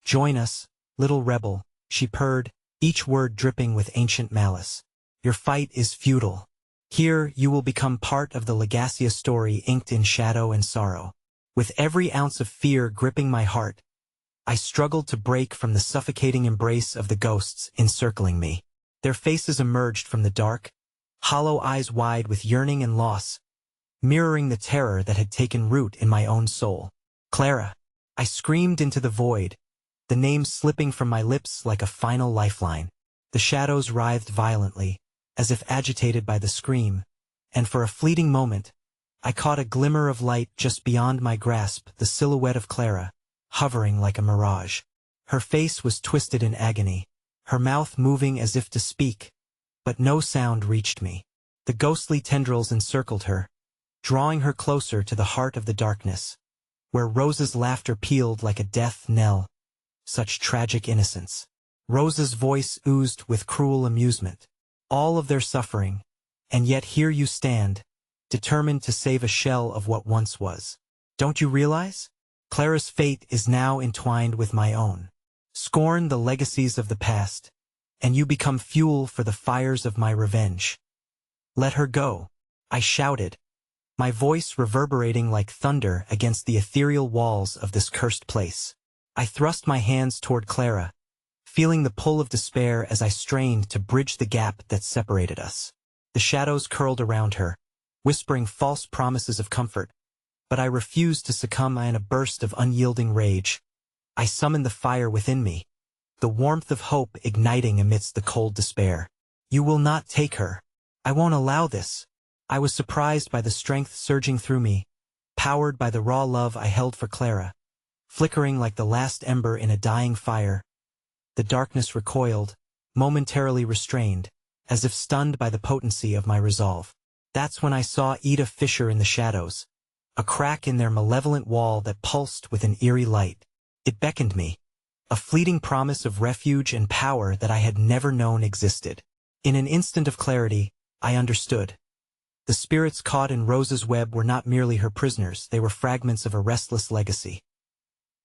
"Join us, little rebel," she purred, each word dripping with ancient malice. "Your fight is futile. Here you will become part of the Legacia story inked in shadow and sorrow." With every ounce of fear gripping my heart, I struggled to break from the suffocating embrace of the ghosts encircling me. Their faces emerged from the dark, hollow eyes wide with yearning and loss, mirroring the terror that had taken root in my own soul. "Clara!" I screamed into the void, the name slipping from my lips like a final lifeline. The shadows writhed violently, as if agitated by the scream, and for a fleeting moment, I caught a glimmer of light just beyond my grasp, the silhouette of Clara, hovering like a mirage. Her face was twisted in agony, her mouth moving as if to speak, but no sound reached me. The ghostly tendrils encircled her, drawing her closer to the heart of the darkness, where Rosa's laughter pealed like a death knell. Such tragic innocence. Rosa's voice oozed with cruel amusement. "All of their suffering, and yet here you stand, determined to save a shell of what once was. Don't you realize? Clara's fate is now entwined with my own. Scorn the legacies of the past, and you become fuel for the fires of my revenge. Let her go," I shouted, my voice reverberating like thunder against the ethereal walls of this cursed place. I thrust my hands toward Clara, feeling the pull of despair as I strained to bridge the gap that separated us. The shadows curled around her, whispering false promises of comfort, but I refused to succumb. In a burst of unyielding rage, I summoned the fire within me, the warmth of hope igniting amidst the cold despair. "You will not take her. I won't allow this." I was surprised by the strength surging through me, powered by the raw love I held for Clara. Flickering like the last ember in a dying fire, the darkness recoiled, momentarily restrained, as if stunned by the potency of my resolve. That's when I saw Ida Fisher in the shadows, a crack in their malevolent wall that pulsed with an eerie light. It beckoned me, a fleeting promise of refuge and power that I had never known existed. In an instant of clarity, I understood. The spirits caught in Rosa's web were not merely her prisoners, they were fragments of a restless legacy.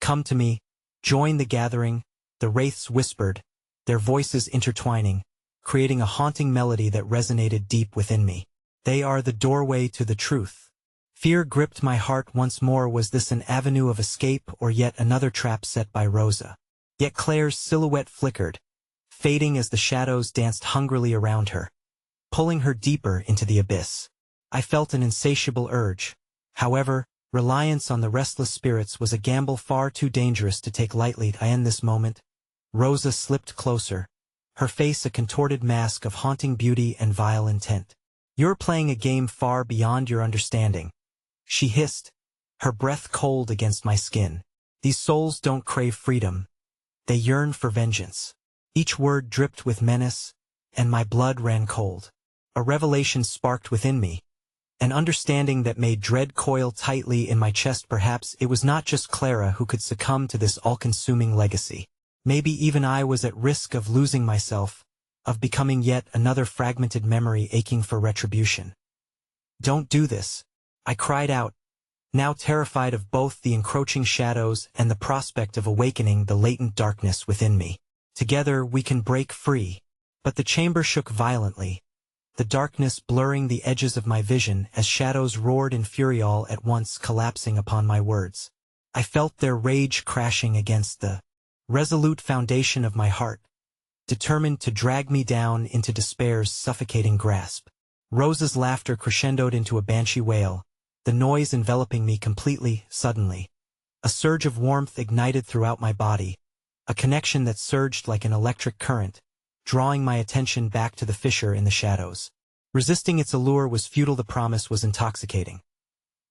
"Come to me, join the gathering," the wraiths whispered, their voices intertwining, creating a haunting melody that resonated deep within me. "They are the doorway to the truth." Fear gripped my heart once more. Was this an avenue of escape or yet another trap set by Rosa? Yet Claire's silhouette flickered, fading as the shadows danced hungrily around her, pulling her deeper into the abyss. I felt an insatiable urge. However, reliance on the restless spirits was a gamble far too dangerous to take lightly. In this moment, Rosa slipped closer, her face a contorted mask of haunting beauty and vile intent. "You're playing a game far beyond your understanding," she hissed, her breath cold against my skin. These souls don't crave freedom. They yearn for vengeance. Each word dripped with menace, and my blood ran cold. A revelation sparked within me, an understanding that made dread coil tightly in my chest. Perhaps it was not just Clara who could succumb to this all-consuming legacy. Maybe even I was at risk of losing myself, of becoming yet another fragmented memory aching for retribution. "Don't do this," I cried out, now terrified of both the encroaching shadows and the prospect of awakening the latent darkness within me. "Together we can break free." But the chamber shook violently, the darkness blurring the edges of my vision as shadows roared in fury, all at once collapsing upon my words. I felt their rage crashing against the resolute foundation of my heart, determined to drag me down into despair's suffocating grasp. Rosa's laughter crescendoed into a banshee wail, the noise enveloping me completely. Suddenly, a surge of warmth ignited throughout my body, a connection that surged like an electric current, drawing my attention back to the fissure in the shadows. Resisting its allure was futile. The promise was intoxicating.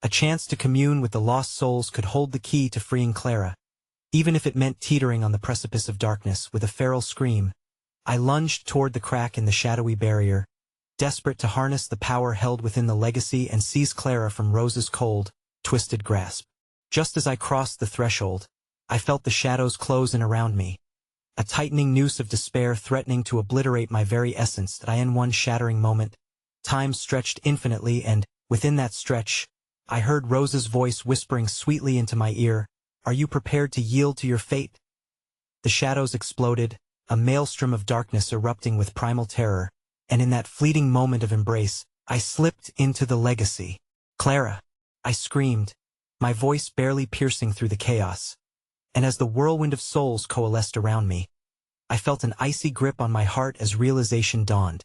A chance to commune with the lost souls could hold the key to freeing Clara, even if it meant teetering on the precipice of darkness. With a feral scream, I lunged toward the crack in the shadowy barrier, desperate to harness the power held within the legacy and seize Clara from Rosa's cold, twisted grasp. Just as I crossed the threshold, I felt the shadows close in around me, a tightening noose of despair threatening to obliterate my very essence. That in one shattering moment, time stretched infinitely, and, within that stretch, I heard Rosa's voice whispering sweetly into my ear, "Are you prepared to yield to your fate?" The shadows exploded, a maelstrom of darkness erupting with primal terror, and in that fleeting moment of embrace, I slipped into the legacy. "Clara!" I screamed, my voice barely piercing through the chaos. And as the whirlwind of souls coalesced around me, I felt an icy grip on my heart as realization dawned.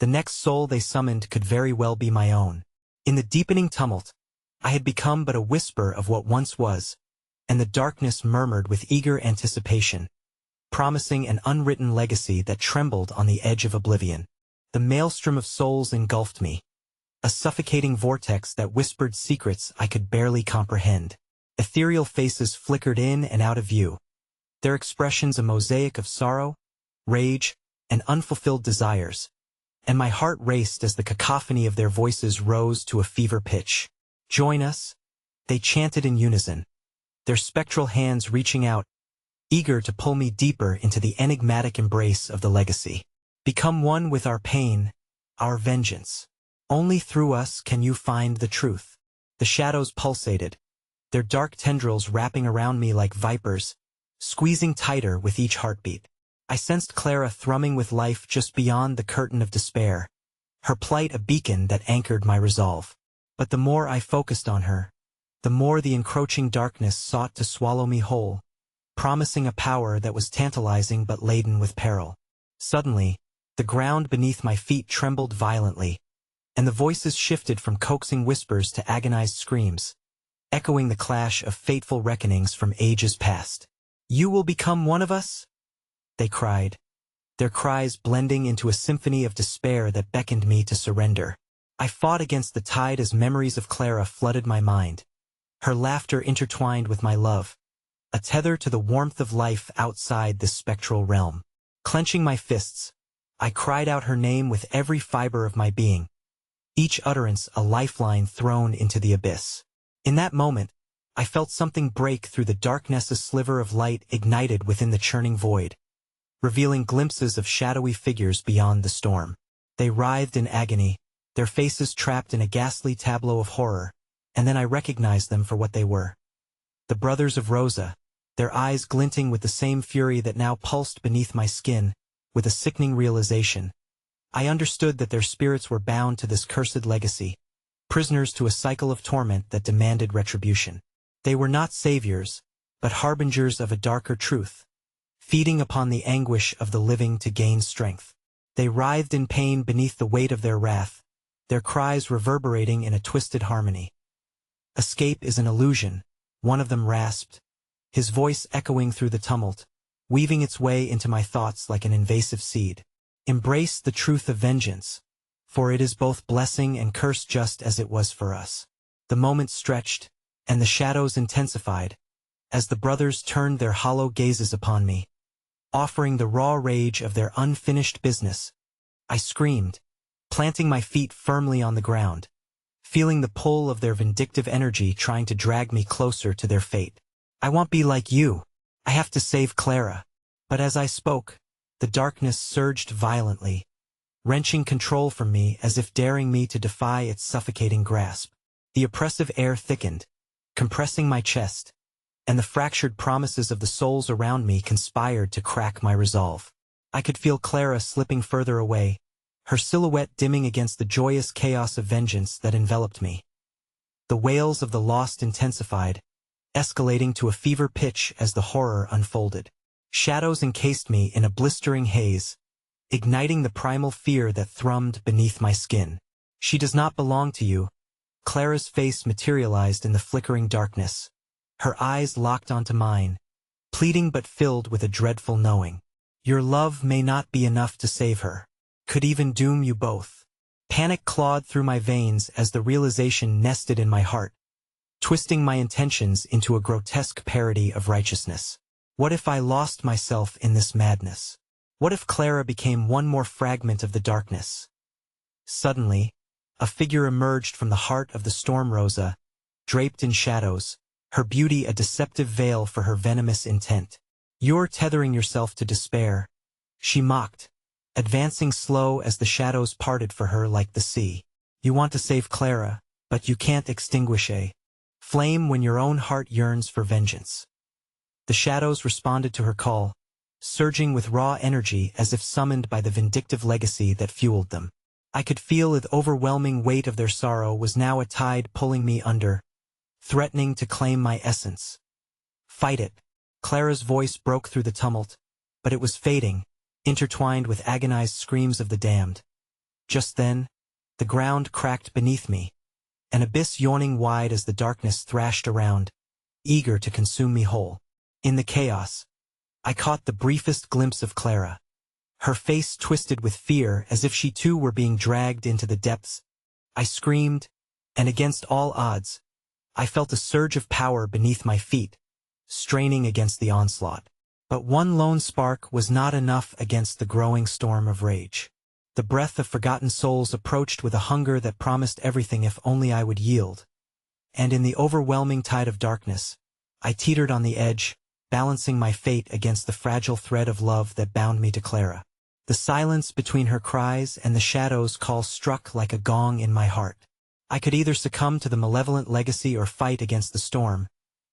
The next soul they summoned could very well be my own. In the deepening tumult, I had become but a whisper of what once was, and the darkness murmured with eager anticipation, promising an unwritten legacy that trembled on the edge of oblivion. The maelstrom of souls engulfed me, a suffocating vortex that whispered secrets I could barely comprehend. Ethereal faces flickered in and out of view, their expressions a mosaic of sorrow, rage, and unfulfilled desires, and my heart raced as the cacophony of their voices rose to a fever pitch. "Join us," they chanted in unison, their spectral hands reaching out, eager to pull me deeper into the enigmatic embrace of the legacy. "Become one with our pain, our vengeance. Only through us can you find the truth." The shadows pulsated, their dark tendrils wrapping around me like vipers, squeezing tighter with each heartbeat. I sensed Clara thrumming with life just beyond the curtain of despair, her plight a beacon that anchored my resolve. But the more I focused on her, the more the encroaching darkness sought to swallow me whole, promising a power that was tantalizing but laden with peril. Suddenly, the ground beneath my feet trembled violently, and the voices shifted from coaxing whispers to agonized screams, echoing the clash of fateful reckonings from ages past. "You will become one of us?" they cried, their cries blending into a symphony of despair that beckoned me to surrender. I fought against the tide as memories of Clara flooded my mind, her laughter intertwined with my love, a tether to the warmth of life outside this spectral realm. Clenching my fists, I cried out her name with every fiber of my being, each utterance a lifeline thrown into the abyss. In that moment, I felt something break through the darkness. A sliver of light ignited within the churning void, revealing glimpses of shadowy figures beyond the storm. They writhed in agony, their faces trapped in a ghastly tableau of horror, and then I recognized them for what they were. The brothers of Rosa, their eyes glinting with the same fury that now pulsed beneath my skin. With a sickening realization, I understood that their spirits were bound to this cursed legacy, prisoners to a cycle of torment that demanded retribution. They were not saviors, but harbingers of a darker truth, feeding upon the anguish of the living to gain strength. They writhed in pain beneath the weight of their wrath, their cries reverberating in a twisted harmony. "Escape is an illusion," one of them rasped, his voice echoing through the tumult, weaving its way into my thoughts like an invasive seed. "Embrace the truth of vengeance, for it is both blessing and curse, just as it was for us." The moment stretched, and the shadows intensified, as the brothers turned their hollow gazes upon me, offering the raw rage of their unfinished business. I screamed, planting my feet firmly on the ground, feeling the pull of their vindictive energy trying to drag me closer to their fate. I won't be like you. I have to save Clara. But as I spoke, the darkness surged violently, wrenching control from me as if daring me to defy its suffocating grasp. The oppressive air thickened, compressing my chest, and the fractured promises of the souls around me conspired to crack my resolve. I could feel Clara slipping further away, her silhouette dimming against the joyous chaos of vengeance that enveloped me. The wails of the lost intensified, escalating to a fever pitch as the horror unfolded. Shadows encased me in a blistering haze, igniting the primal fear that thrummed beneath my skin. She does not belong to you. Clara's face materialized in the flickering darkness, her eyes locked onto mine, pleading but filled with a dreadful knowing. Your love may not be enough to save her. Could even doom you both. Panic clawed through my veins as the realization nested in my heart, twisting my intentions into a grotesque parody of righteousness. What if I lost myself in this madness? What if Clara became one more fragment of the darkness? Suddenly, a figure emerged from the heart of the storm. Rosa, draped in shadows, her beauty a deceptive veil for her venomous intent. You're tethering yourself to despair, she mocked, advancing slow as the shadows parted for her like the sea. You want to save Clara, but you can't extinguish a flame when your own heart yearns for vengeance. The shadows responded to her call, surging with raw energy as if summoned by the vindictive legacy that fueled them. I could feel the overwhelming weight of their sorrow was now a tide pulling me under, threatening to claim my essence. Fight it. Clara's voice broke through the tumult, but it was fading, intertwined with agonized screams of the damned. Just then, the ground cracked beneath me, an abyss yawning wide as the darkness thrashed around, eager to consume me whole. In the chaos, I caught the briefest glimpse of Clara, her face twisted with fear as if she too were being dragged into the depths. I screamed, and against all odds, I felt a surge of power beneath my feet, straining against the onslaught. But one lone spark was not enough against the growing storm of rage. The breath of forgotten souls approached with a hunger that promised everything if only I would yield. And in the overwhelming tide of darkness, I teetered on the edge, balancing my fate against the fragile thread of love that bound me to Clara. The silence between her cries and the shadows' call struck like a gong in my heart. I could either succumb to the malevolent legacy or fight against the storm,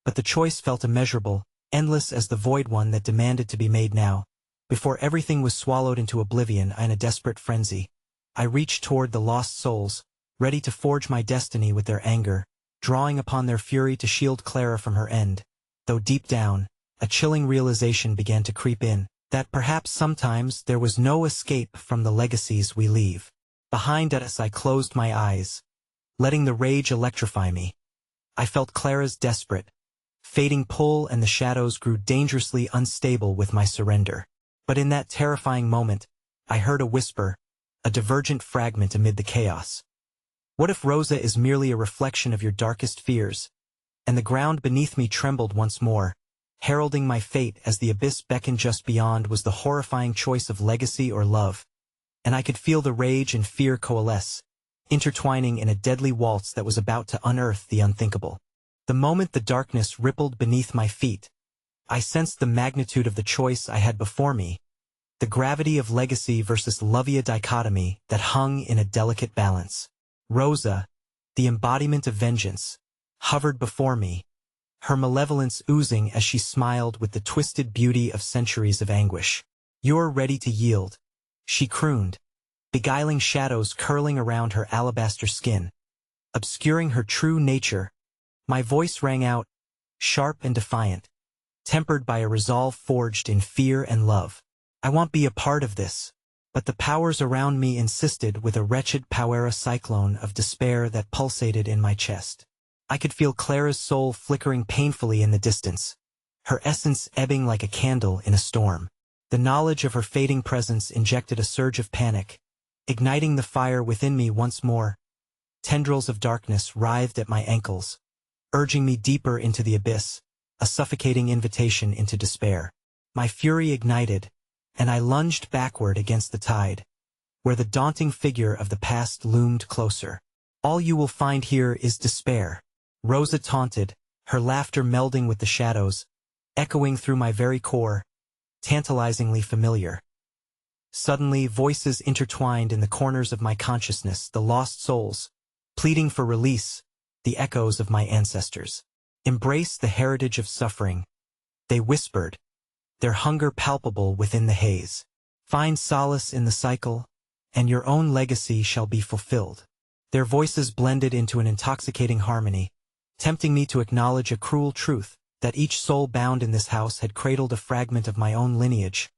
but the choice felt immeasurable, endless as the void one that demanded to be made now. Before everything was swallowed into oblivion, in a desperate frenzy, I reached toward the lost souls, ready to forge my destiny with their anger, drawing upon their fury to shield Clara from her end. Though deep down, a chilling realization began to creep in, that perhaps sometimes there was no escape from the legacies we leave behind us. I closed my eyes, letting the rage electrify me. I felt Clara's desperate, fading pull, and the shadows grew dangerously unstable with my surrender. But in that terrifying moment, I heard a whisper, a divergent fragment amid the chaos. What if Rosa is merely a reflection of your darkest fears? And the ground beneath me trembled once more, heralding my fate as the abyss beckoned just beyond was the horrifying choice of legacy or love. And I could feel the rage and fear coalesce, intertwining in a deadly waltz that was about to unearth the unthinkable. The moment the darkness rippled beneath my feet, I sensed the magnitude of the choice I had before me, the gravity of legacy versus love dichotomy that hung in a delicate balance. Rosa, the embodiment of vengeance, hovered before me, her malevolence oozing as she smiled with the twisted beauty of centuries of anguish. You're ready to yield, she crooned, beguiling shadows curling around her alabaster skin, obscuring her true nature. My voice rang out, sharp and defiant, tempered by a resolve forged in fear and love. I won't be a part of this. But the powers around me insisted with a wretched power cyclone of despair that pulsated in my chest. I could feel Clara's soul flickering painfully in the distance, her essence ebbing like a candle in a storm. The knowledge of her fading presence injected a surge of panic, igniting the fire within me once more. Tendrils of darkness writhed at my ankles, urging me deeper into the abyss, a suffocating invitation into despair. My fury ignited, and I lunged backward against the tide, where the daunting figure of the past loomed closer. All you will find here is despair, Rosa taunted, her laughter melding with the shadows, echoing through my very core, tantalizingly familiar. Suddenly, voices intertwined in the corners of my consciousness, the lost souls, pleading for release, the echoes of my ancestors. Embrace the heritage of suffering, they whispered, their hunger palpable within the haze. Find solace in the cycle, and your own legacy shall be fulfilled. Their voices blended into an intoxicating harmony, tempting me to acknowledge a cruel truth, that each soul bound in this house had cradled a fragment of my own lineage.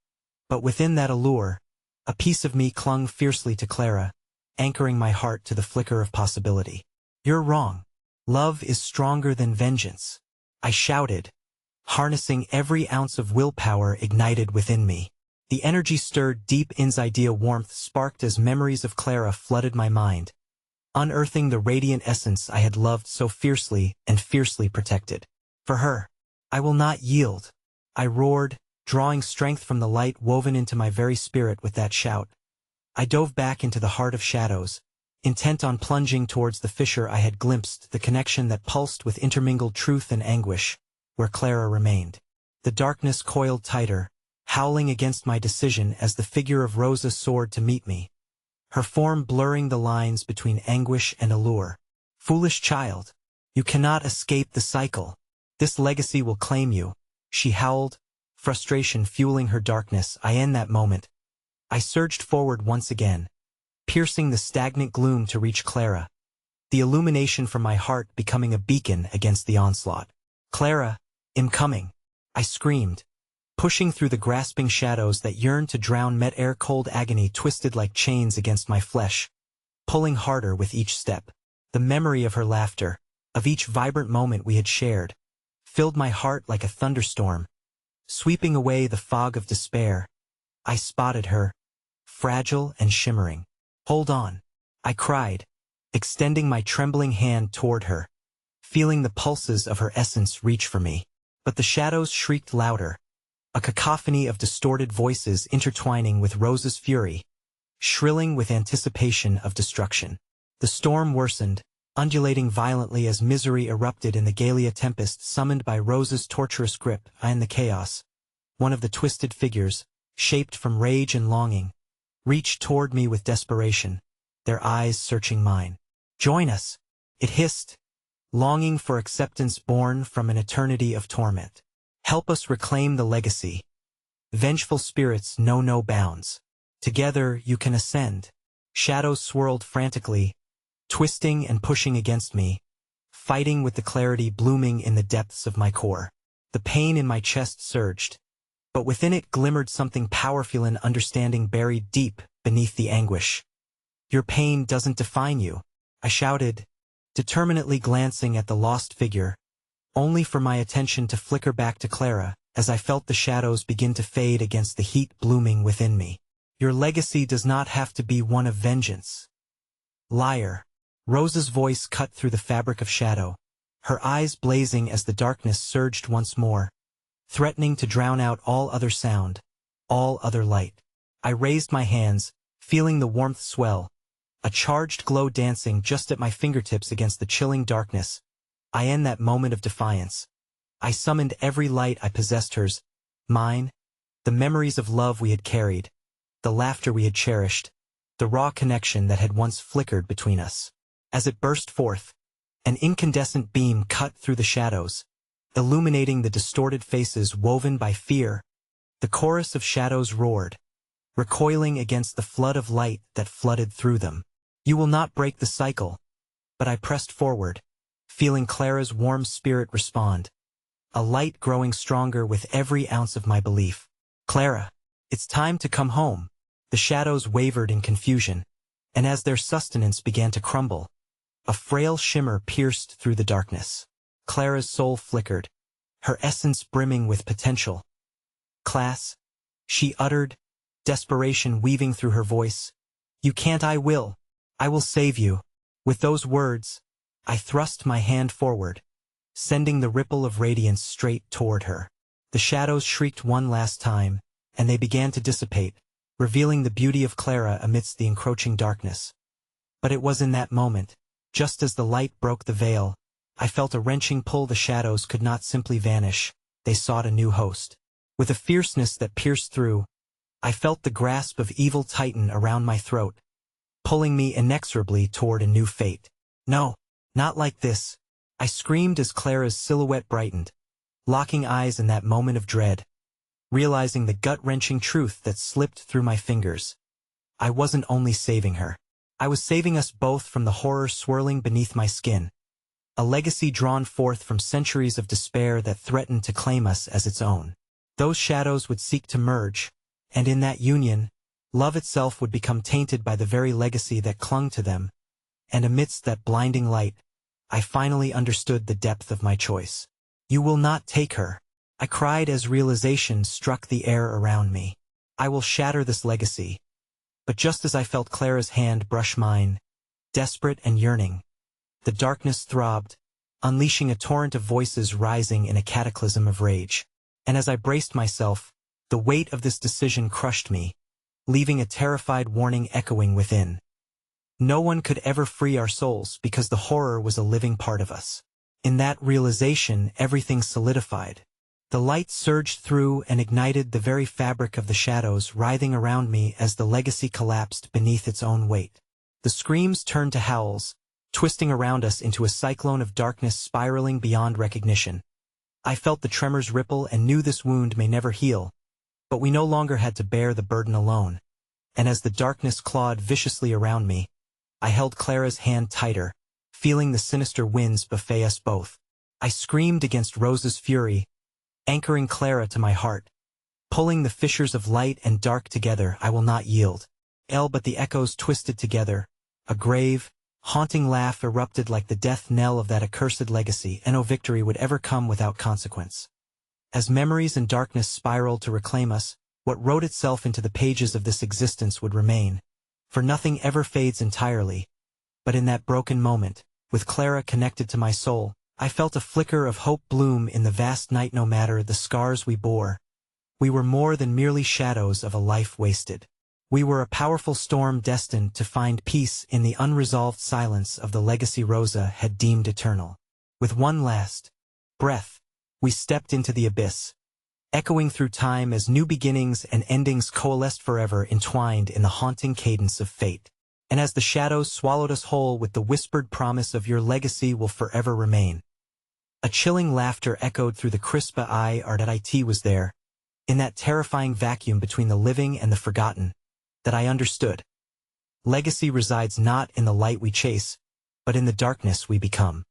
But within that allure, a piece of me clung fiercely to Clara, anchoring my heart to the flicker of possibility. You're wrong. Love is stronger than vengeance, I shouted, harnessing every ounce of willpower ignited within me. The energy stirred deep inside, warmth sparked as memories of Clara flooded my mind, unearthing the radiant essence I had loved so fiercely and fiercely protected. For her, I will not yield, I roared, drawing strength from the light woven into my very spirit with that shout. I dove back into the heart of shadows, intent on plunging towards the fissure I had glimpsed, the connection that pulsed with intermingled truth and anguish, where Clara remained. The darkness coiled tighter, howling against my decision as the figure of Rosa soared to meet me, her form blurring the lines between anguish and allure. Foolish child, you cannot escape the cycle. This legacy will claim you, she howled, frustration fueling her darkness. In that moment, I surged forward once again, piercing the stagnant gloom to reach Clara, the illumination from my heart becoming a beacon against the onslaught. Clara, I'm coming, I screamed, pushing through the grasping shadows that yearned to drown me. Air cold agony twisted like chains against my flesh, pulling harder with each step. The memory of her laughter, of each vibrant moment we had shared, filled my heart like a thunderstorm, sweeping away the fog of despair. I spotted her, fragile and shimmering. Hold on, I cried, extending my trembling hand toward her, feeling the pulses of her essence reach for me. But the shadows shrieked louder, a cacophony of distorted voices intertwining with Rosa's fury, shrilling with anticipation of destruction. The storm worsened, undulating violently as misery erupted in the Gallia tempest summoned by Rosa's torturous grip. In the chaos, one of the twisted figures, shaped from rage and longing, reached toward me with desperation, their eyes searching mine. Join us, it hissed, longing for acceptance born from an eternity of torment. Help us reclaim the legacy. Vengeful spirits know no bounds. Together you can ascend. Shadows swirled frantically, twisting and pushing against me, fighting with the clarity blooming in the depths of my core. The pain in my chest surged, but within it glimmered something powerful, an understanding buried deep beneath the anguish. Your pain doesn't define you, I shouted, determinately glancing at the lost figure, only for my attention to flicker back to Clara as I felt the shadows begin to fade against the heat blooming within me. Your legacy does not have to be one of vengeance. Liar. Rosa's voice cut through the fabric of shadow, her eyes blazing as the darkness surged once more, threatening to drown out all other sound, all other light. I raised my hands, feeling the warmth swell, a charged glow dancing just at my fingertips against the chilling darkness. In that moment of defiance, I summoned every light I possessed, hers, mine, the memories of love we had carried, the laughter we had cherished, the raw connection that had once flickered between us. As it burst forth, an incandescent beam cut through the shadows, illuminating the distorted faces woven by fear. The chorus of shadows roared, recoiling against the flood of light that flooded through them. You will not break the cycle. But I pressed forward, feeling Clara's warm spirit respond, a light growing stronger with every ounce of my belief. Clara, it's time to come home. The shadows wavered in confusion, and as their sustenance began to crumble, a frail shimmer pierced through the darkness. Clara's soul flickered, her essence brimming with potential. Class, she uttered, desperation weaving through her voice. You can't, I will save you. With those words, I thrust my hand forward, sending the ripple of radiance straight toward her. The shadows shrieked one last time, and they began to dissipate, revealing the beauty of Clara amidst the encroaching darkness. But it was in that moment, just as the light broke the veil, I felt a wrenching pull. The shadows could not simply vanish, they sought a new host. With a fierceness that pierced through, I felt the grasp of evil tighten around my throat, pulling me inexorably toward a new fate. No, not like this, I screamed as Clara's silhouette brightened, locking eyes in that moment of dread, realizing the gut-wrenching truth that slipped through my fingers. I wasn't only saving her. I was saving us both from the horror swirling beneath my skin, a legacy drawn forth from centuries of despair that threatened to claim us as its own. Those shadows would seek to merge, and in that union, love itself would become tainted by the very legacy that clung to them, and amidst that blinding light, I finally understood the depth of my choice. You will not take her, I cried as realization struck the air around me. I will shatter this legacy. But just as I felt Clara's hand brush mine, desperate and yearning, the darkness throbbed, unleashing a torrent of voices rising in a cataclysm of rage. And as I braced myself, the weight of this decision crushed me, leaving a terrified warning echoing within. No one could ever free our souls because the horror was a living part of us. In that realization, everything solidified. The light surged through and ignited the very fabric of the shadows writhing around me as the legacy collapsed beneath its own weight. The screams turned to howls, twisting around us into a cyclone of darkness spiraling beyond recognition. I felt the tremors ripple and knew this wound may never heal, but we no longer had to bear the burden alone. And as the darkness clawed viciously around me, I held Clara's hand tighter, feeling the sinister winds buffet us both. I screamed against Rosa's fury, anchoring Clara to my heart. Pulling the fissures of light and dark together, I will not yield. But the echoes twisted together. A grave, haunting laugh erupted like the death knell of that accursed legacy, and no victory would ever come without consequence. As memories and darkness spiraled to reclaim us, what wrote itself into the pages of this existence would remain. For nothing ever fades entirely. But in that broken moment, with Clara connected to my soul, I felt a flicker of hope bloom in the vast night. No matter the scars we bore, we were more than merely shadows of a life wasted. We were a powerful storm destined to find peace in the unresolved silence of the legacy Rosa had deemed eternal. With one last breath, we stepped into the abyss, echoing through time as new beginnings and endings coalesced forever entwined in the haunting cadence of fate. And as the shadows swallowed us whole with the whispered promise of your legacy will forever remain, a chilling laughter echoed through the crisp air that it was there, in that terrifying vacuum between the living and the forgotten, that I understood. Legacy resides not in the light we chase, but in the darkness we become.